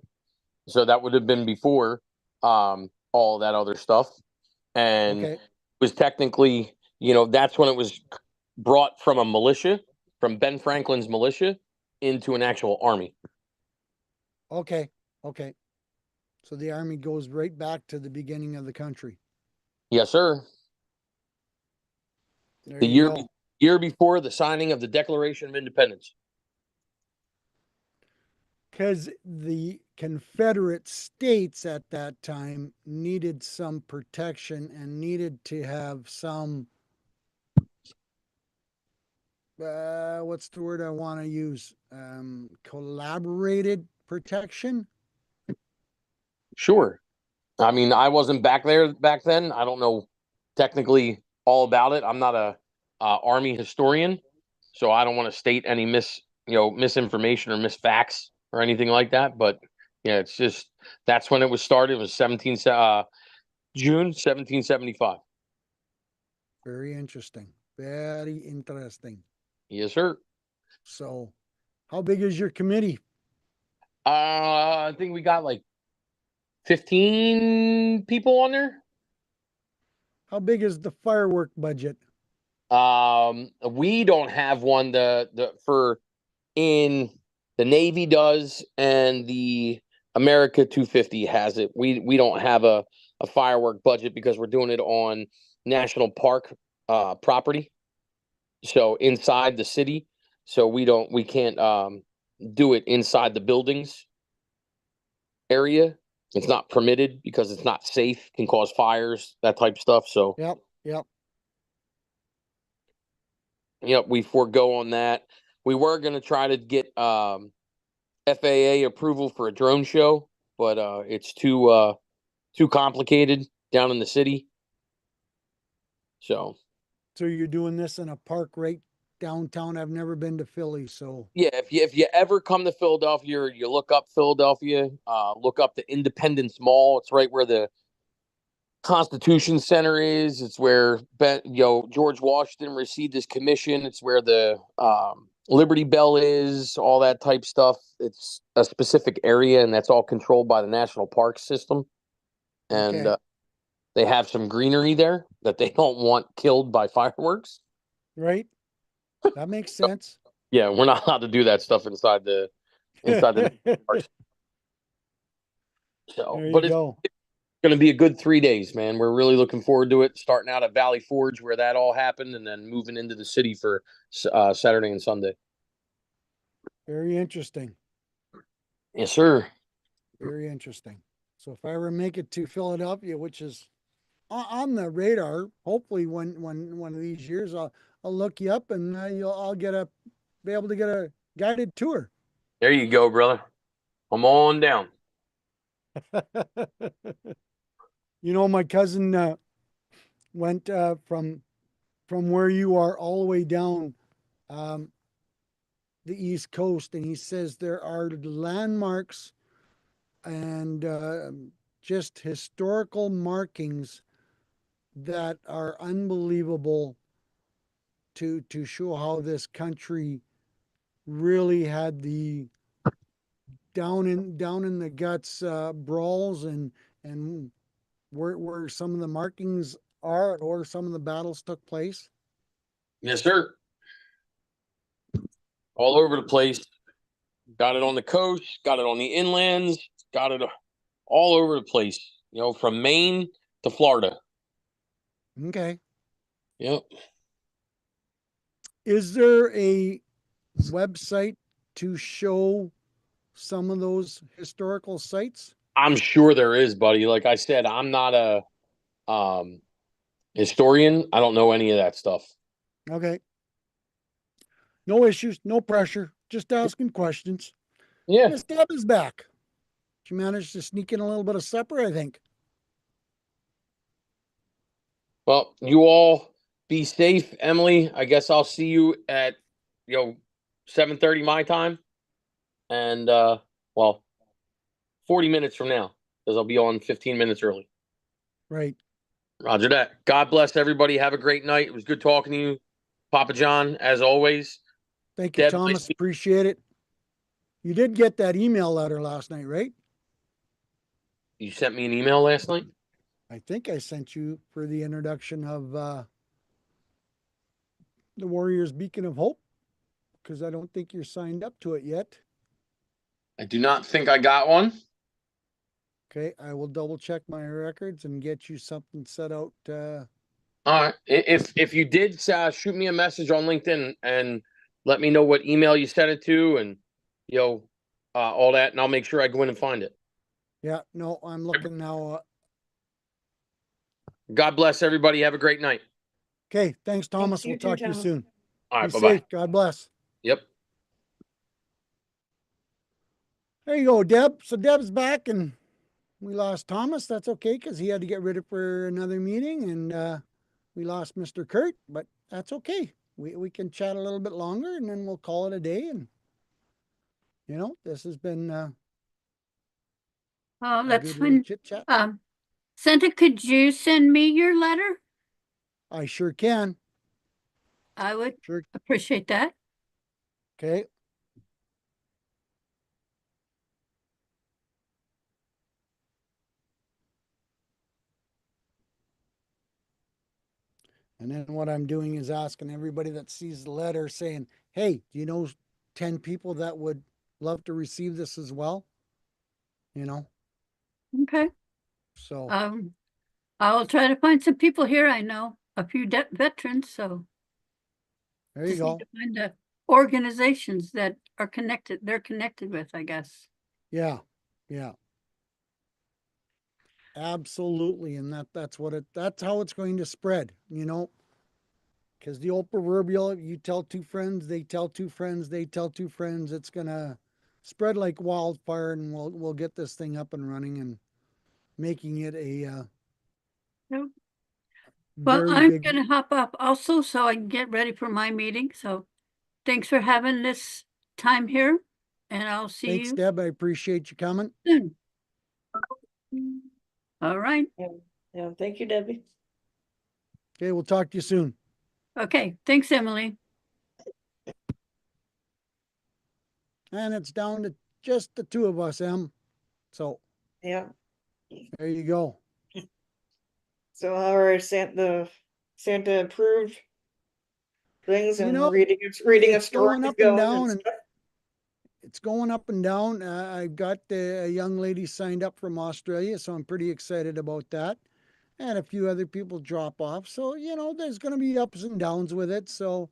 So that would have been before all that other stuff. And Okay. it was technically, that's when it was brought from a militia, from Ben Franklin's militia into an actual army. Okay. Okay. So the Army goes right back to the beginning of the country. Yes, sir. There The you go. year before the signing of the Declaration of Independence. Because the Confederate States at that time needed some protection and needed to have some, what's the word I want to use? Collaborated protection. Sure. I mean, I wasn't back there back then. I don't know technically all about it. I'm not a army historian, so I don't want to state any misinformation or misfacts or anything like that. But yeah, it's just that's when it was started. It was June 1775. Very interesting. Very interesting. Yes, sir. So, how big is your committee? I think we got like 15 people on there. How big is the firework budget? We don't have one. In the Navy does, and the America 250 has it. We don't have a firework budget because we're doing it on national park property, so inside the city. So we can't do it inside the buildings area. It's not permitted because it's not safe, can cause fires, that type of stuff. So Yep. we forego on that. We were going to try to get FAA approval for a drone show, but it's too complicated down in the city. So you're doing this in a park right downtown. I've never been to Philly, so yeah, if you ever come to Philadelphia, you look up Philadelphia, look up the Independence Mall. It's right where the Constitution Center is. It's where George Washington received his commission. It's where the Liberty Bell is, all that type stuff. It's a specific area, and that's all controlled by the National Park System. And okay. they have some greenery there that they don't want killed by fireworks. Right? That makes sense. Yeah, we're not allowed to do that stuff inside the national parks. So, There you but it's go. going to be a good 3 days, man. We're really looking forward to it. Starting out at Valley Forge, where that all happened, and then moving into the city for Saturday and Sunday. Very interesting. Yes, sir. Very interesting. So if I ever make it to Philadelphia, which is on the radar, hopefully one of these years, I'll look you up and I'll be able to get a guided tour. There you go, brother. Come on down. My cousin went from where you are all the way down the East Coast, and he says there are landmarks and just historical markings that are unbelievable to show how this country really had the down in the guts brawls and where some of the markings are or some of the battles took place. Yes, sir. All over the place. Got it on the coast, got it on the inlands, got it all over the place, from Maine to Florida. Okay. Yep. Is there a website to show some of those historical sites? I'm sure there is, buddy. Like I said, I'm not a historian. I don't know any of that stuff. Okay. No issues, no pressure, just asking questions. Yeah. Miss Deb is back. She managed to sneak in a little bit of supper, I think. Well, you all be safe, Emily. I guess I'll see you at 7:30 my time. And 40 minutes from now, because I'll be on 15 minutes early. Right. Roger that. God bless everybody. Have a great night. It was good talking to you, Papa John, as always. Thank you, Deb, Thomas. Appreciate it. You did get that email letter last night, right? You sent me an email last night? I think I sent you for the introduction of the Warriors Beacon of Hope, because I don't think you're signed up to it yet. I do not think I got one. Okay, I will double check my records and get you something set out. All right. If you did, shoot me a message on LinkedIn and let me know what email you sent it to, and all that, and I'll make sure I go in and find it. Yeah, no, I'm looking now. God bless everybody. Have a great night. Okay, thanks, Thomas. you We'll too, talk to you Thomas. soon. All Be right. Bye-bye. safe. God bless. Yep. There you go, Deb. So Deb's back, and we lost Thomas. That's okay, because he had to get rid of for another meeting, and we lost Mr. Kurt, but that's okay. We can chat a little bit longer, and then we'll call it a day. And this has been a That's good little fine. chit chat. Santa, could you send me your letter? I sure can. I would Sure. appreciate that. Okay. And then what I'm doing is asking everybody that sees the letter, saying, hey, do you know 10 people that would love to receive this as well? Okay. So I will try to find some people here. I know a few veterans, so there you just need go. to find the organizations that are connected. They're connected with, I guess. Yeah. Yeah. Absolutely. And that's how it's going to spread, because the old proverbial, you tell two friends, they tell two friends, they tell two friends, it's gonna spread like wildfire, and we'll get this thing up and running and making it a Well, very I'm big. gonna hop up also so I can get ready for my meeting. So thanks for having this time here, and I'll see Thanks, you Deb. I appreciate you coming. soon. All right. Yeah, thank you, Debbie. Okay, we'll talk to you soon. Okay. Thanks, Emily. And it's down to just the two of us, Em. So Yeah. there you go. So how are Santa approved things and reading of It's going stories up and going and down, and stuff? it's going up and down. I got a young lady signed up from Australia, so I'm pretty excited about that. And a few other people drop off. So, there's going to be ups and downs with it. So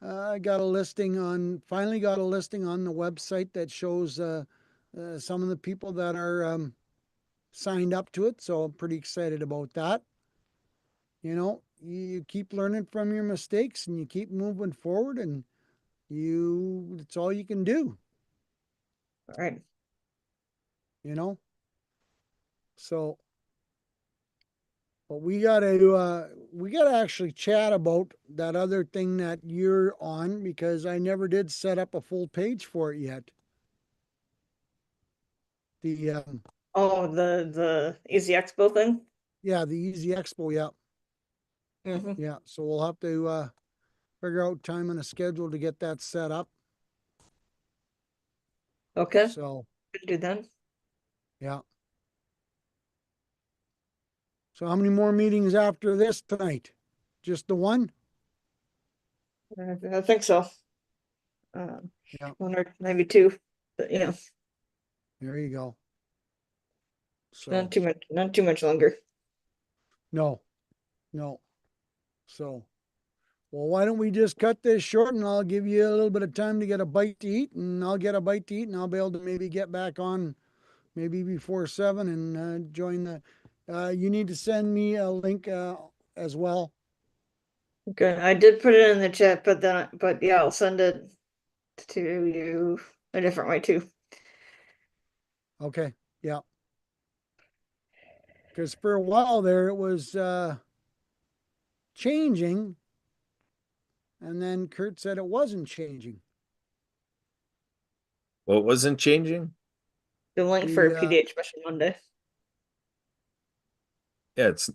I finally got a listing on the website that shows some of the people that are signed up to it. So I'm pretty excited about that. You keep learning from your mistakes, and you keep moving forward, and it's all you can do, All right. you know? So, but we gotta actually chat about that other thing that you're on, because I never did set up a full page for it yet. The Oh, the Easy Expo thing? Yeah, the Easy Expo, yeah. Mm-hmm. Yeah. So we'll have to figure out time and a schedule to get that set up. Okay, So could do that. yeah. So how many more meetings after this tonight? Just the one? I think so. Yeah. One or maybe two, but There you go. So not too much longer. no, no. So, well, why don't we just cut this short, and I'll give you a little bit of time to get a bite to eat, and I'll get a bite to eat, and I'll be able to maybe get back on maybe before 7 and join the. You need to send me a link as well. Okay, I did put it in the chat, but yeah, I'll send it to you a different way too. Okay, yeah. Because for a while there it was changing, and then Kurt said it wasn't changing. What wasn't changing? The link for The PDH Mission Monday. Yeah, it's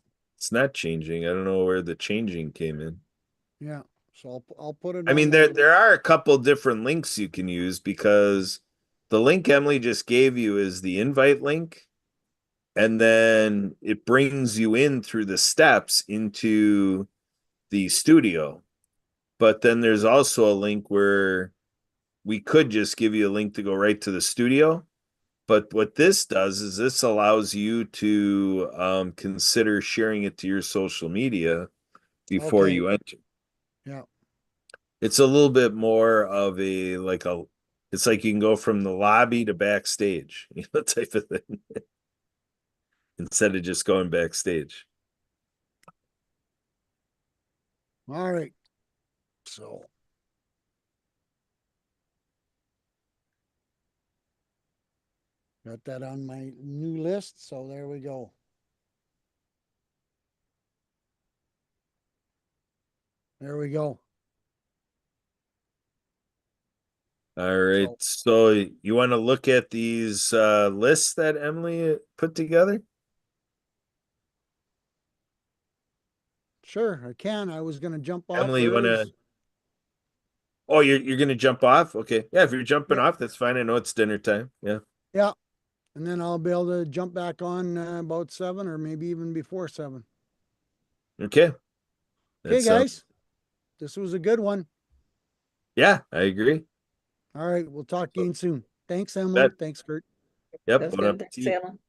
not changing. I don't know where the changing came in. yeah. So I'll put it I on mean, there are a couple different links you can use, because the link Emily just gave you is the invite link. And then it brings you in through the steps into the studio. But then there's also a link where we could just give you a link to go right to the studio. But what this does is this allows you to consider sharing it to your social media before Okay. you enter. Yeah. It's a little bit more of it's like you can go from the lobby to backstage, type of thing, instead of just going backstage. All right. So. Got that on my new list, so there we go. There we go. All right. So you want to look at these lists that Emily put together? Sure, I can. I was going to jump off. Emily, you want to? Oh, you're going to jump off? Okay. Yeah, if you're jumping off, that's fine. I know it's dinner time. Yeah. Yeah. And then I'll be able to jump back on about 7 or maybe even before 7. Okay. Okay, guys. This was a good one. Yeah, I agree. All right. We'll talk again soon. Thanks, Emily. Thanks, Kurt. Yep. That's good. Thanks, Alan.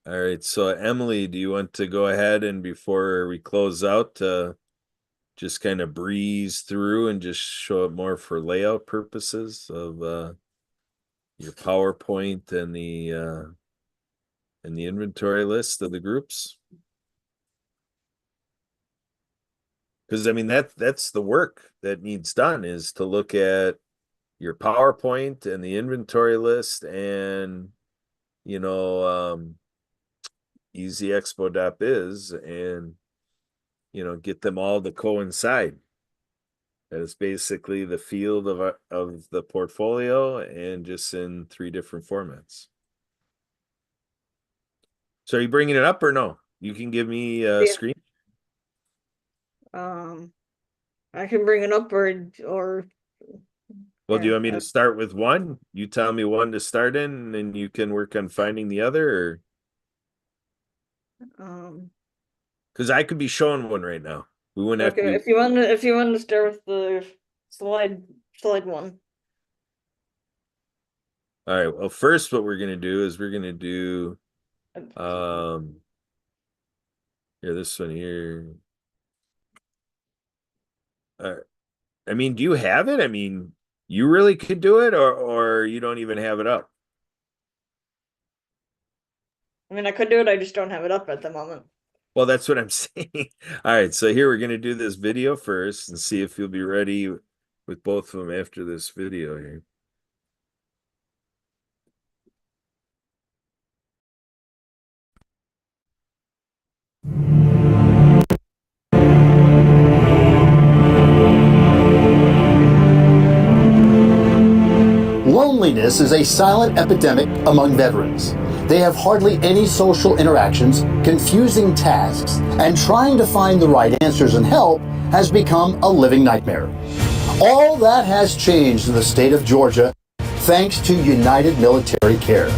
All right. So, Emily, do you want to go ahead and before we close out, just kind of breeze through and just show it more for layout purposes of your PowerPoint and the inventory list of the groups? Because I mean that's the work that needs done, is to look at your PowerPoint and the inventory list and easyexpo.biz and get them all to coincide. That is basically the field of the portfolio and just in 3 different formats. So are you bringing it up or no? You can give me a screen. I can bring it up or Well, do you want me to start with one? You tell me one to start in, and then you can work on finding the other, or because I could be showing one right now. We wouldn't have to. if you want to start with the slide 1. All right. Well, first, what we're gonna do is we're gonna do here, this one here. I mean, do you have it? I mean, you really could do it, or you don't even have it up. I mean, I could do it. I just don't have it up at the moment. Well, that's what I'm saying. All right, so here we're going to do this video first and see if you'll be ready with both of them after this video here. Loneliness is a silent epidemic among veterans. They have hardly any social interactions, confusing tasks, and trying to find the right answers and help has become a living nightmare. All that has changed in the state of Georgia thanks to United Military Care.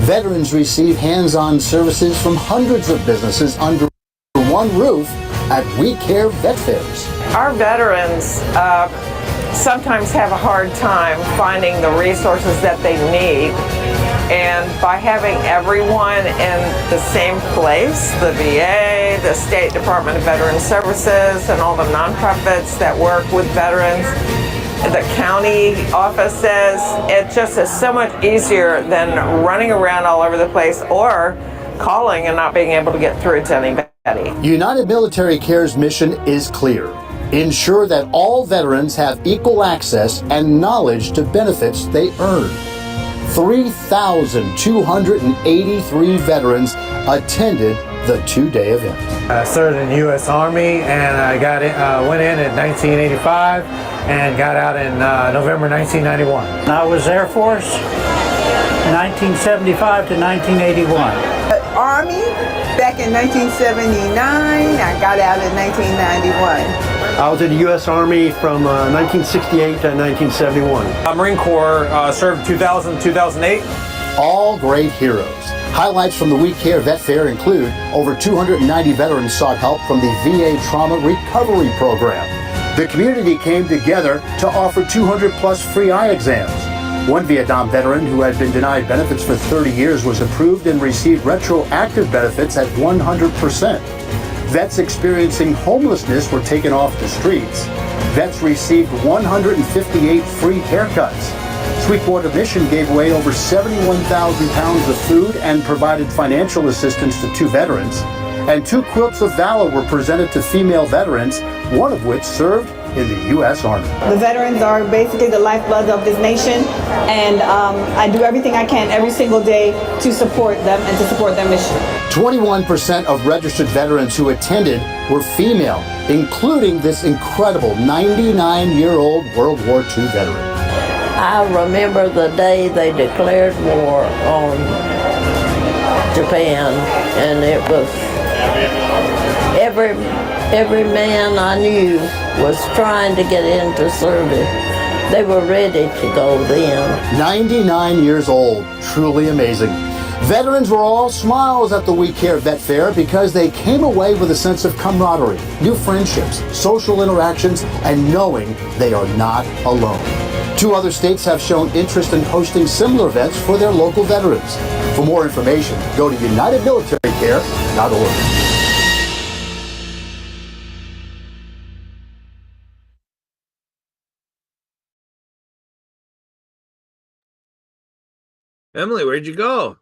Veterans receive hands-on services from hundreds of businesses under one roof at We Care Vet Fairs. Our veterans sometimes have a hard time finding the resources that they need, and by having everyone in the same place, the VA, the State Department of Veteran Services, and all the nonprofits that work with veterans, the county offices, it just is so much easier than running around all over the place or calling and not being able to get through to anybody. United Military Care's mission is clear. Ensure that all veterans have equal access and knowledge to benefits they earn. 3,283 veterans attended the 2-day event. I served in the U.S. Army, and I went in 1985 and got out in November 1991. I was Air Force, 1975 to 1981. Army back in 1979. I got out in 1991. I was in the U.S. Army from 1968 to 1971. Marine Corps served 2000, 2008. All great heroes. Highlights from the We Care Vet Fair include over 290 veterans sought help from the VA Trauma Recovery Program. The community came together to offer 200 plus free eye exams. One Vietnam veteran who had been denied benefits for 30 years was approved and received retroactive benefits at 100%. Vets experiencing homelessness were taken off the streets. Vets received 158 free haircuts. Sweetwater Mission gave away over 71,000 pounds of food and provided financial assistance to 2 veterans. And 2 quilts of valor were presented to female veterans, one of which served in the U.S. Army. The veterans are basically the lifeblood of this nation, and I do everything I can every single day to support them and to support their mission. 21% of registered veterans who attended were female, including this incredible 99-year-old World War II veteran. I remember the day they declared war on Japan, and it was every man I knew was trying to get into service. They were ready to go then. 99 years old, truly amazing. Veterans were all smiles at the We Care Vet Fair because they came away with a sense of camaraderie, new friendships, social interactions, and knowing they are not alone. 2 other states have shown interest in hosting similar events for their local veterans. For more information, go to unitedmilitarycare.org. Emily, where'd you go?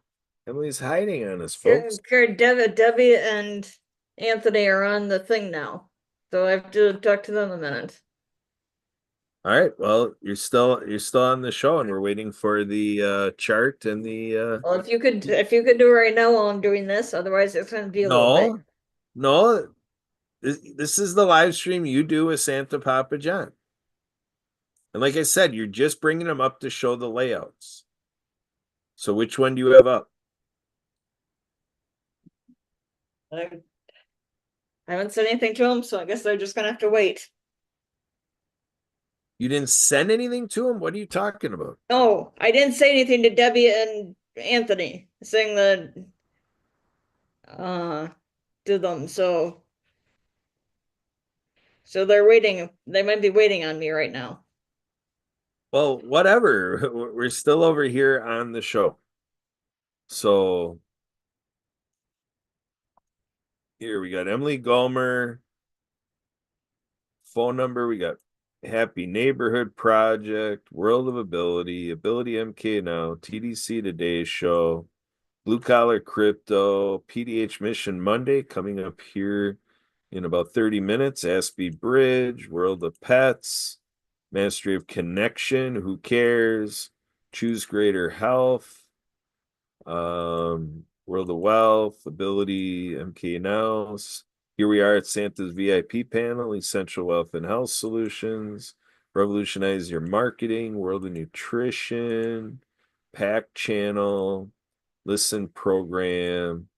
Emily's hiding on us, folks. Debbie and Anthony are on the thing now, so I have to talk to them a minute. All right. Well, you're still on the show, and we're waiting for the chart and the. Well, if you could do it right now while I'm doing this, otherwise it's going to be a little bit. No. This is the live stream you do with Santa Papa John, and like I said, you're just bringing them up to show the layouts. So which one do you have up? I haven't said anything to them, so I guess they're just gonna have to wait. You didn't send anything to him? What are you talking about? No, I didn't say anything to Debbie and Anthony, saying that to them, so they're waiting. They might be waiting on me right now. Well, whatever. We're still over here on the show. So here we got Emily Gomer. Phone number, we got Happy Neighborhood Project, World of Ability, Ability MK Now, TDC Today Show, Blue Collar Crypto, PDH Mission Monday coming up here in about 30 minutes, Aspie Bridge, World of Pets, Mastery of Connection, Who Cares, Choose Greater Health, World of Wealth, Ability, MK Now. Here we are at Santa's VIP panel, Essential Wealth and Health Solutions, Revolutionize Your Marketing, World of Nutrition, Pack Channel, Listen Program.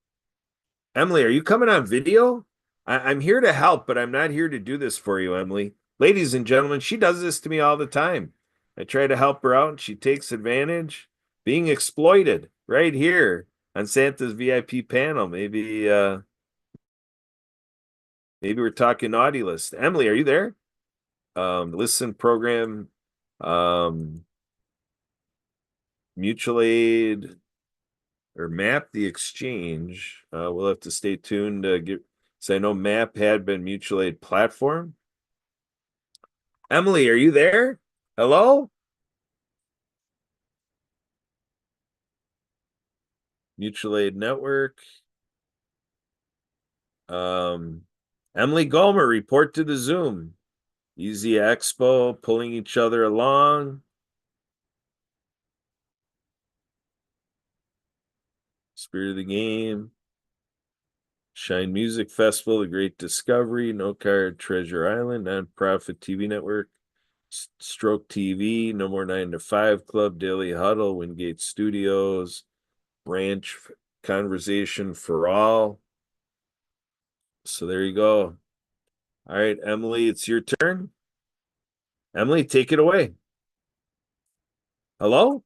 Emily, are you coming on video? I'm here to help, but I'm not here to do this for you, Emily. Ladies and gentlemen, she does this to me all the time. I try to help her out, and she takes advantage, being exploited right here on Santa's VIP panel. Maybe we're talking naughty list. Emily, are you there? Listen Program, Mutual Aid, or Map the Exchange. We'll have to stay tuned to get. So I know MAP had been Mutual Aid platform. Emily, are you there? Hello? Mutual Aid Network. Emily Gomer, report to the Zoom. Easy Expo, pulling each other along. Spirit of the Game. Shine Music Festival, The Great Discovery, No Card, Treasure Island, Nonprofit TV Network, Stroke TV, No More 9 to 5 Club, Daily Huddle, Wingate Studios, Ranch Conversation for All. So there you go. All right, Emily, it's your turn. Emily, take it away. Hello?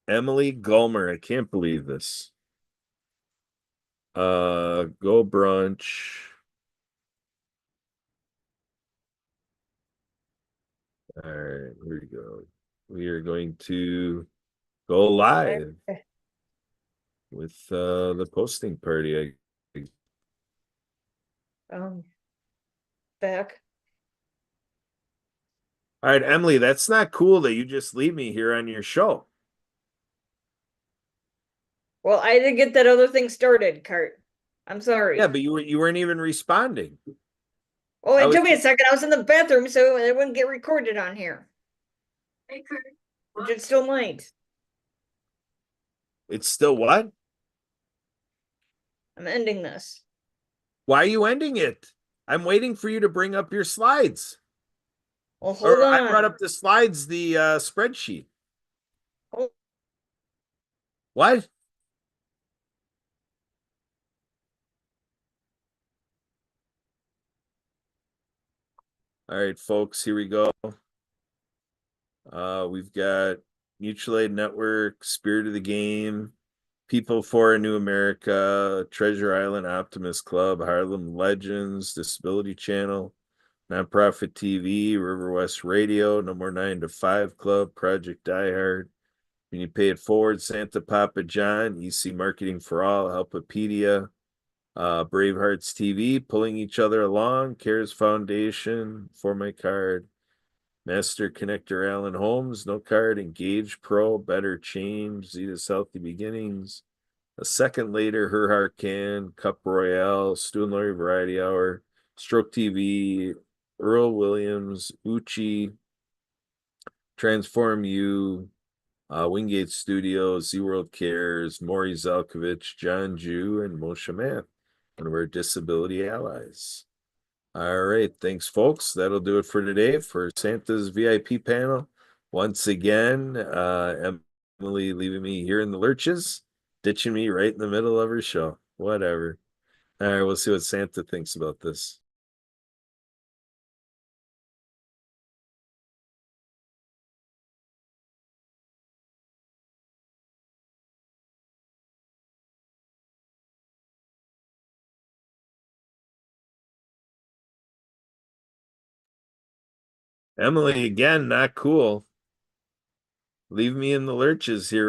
Emily Gulmer, I can't believe this. Go brunch. All right, here we go. We are going to go live with the posting party. Back. All right, Emily, that's not cool that you just leave me here on your show. Well, I didn't get that other thing started, Kurt. I'm sorry. Yeah, but you weren't even responding. Oh, I it was- took me a second. I was in the bathroom, so it wouldn't get recorded on here. Hey, Kurt. Which it still might. It's still what? I'm ending this. Why are you ending it? I'm waiting for you to bring up your slides. Well, hold Or on. I brought up the slides, the spreadsheet. Hold- What? All right, folks, here we go. We've got Mutual Aid Network, Spirit of the Game, People for a New America, Treasure Island Optimist Club, Harlem Legends, Disability Channel, Nonprofit TV, River West Radio, No More 9 to 5 Club, Project Die Hard, When You Pay It Forward, Santa Papa John, EC Marketing for All, Helpopedia, Bravehearts TV, Pulling Each Other Along, CARES Foundation, For My Card, Master Connector Allen Holmes, No Card, Engage Pro, Better Change, Zeta's Healthy Beginnings, A Second Later, Her Heart Can, Cup Royale, Stu and Laurie Variety Hour, Stroke TV, Earl Williams, Uchi, Transform You, Wingate Studios, Z-World Cares, Maury Zelkovich, John Jew, and Moshe Math, one of our disability allies. All right, thanks, folks. That'll do it for today for Santa's VIP panel. Once again, Emily leaving me here in the lurches, ditching me right in the middle of her show. Whatever. All right, we'll see what Santa thinks about this. Emily, again, not cool. Leave me in the lurches here.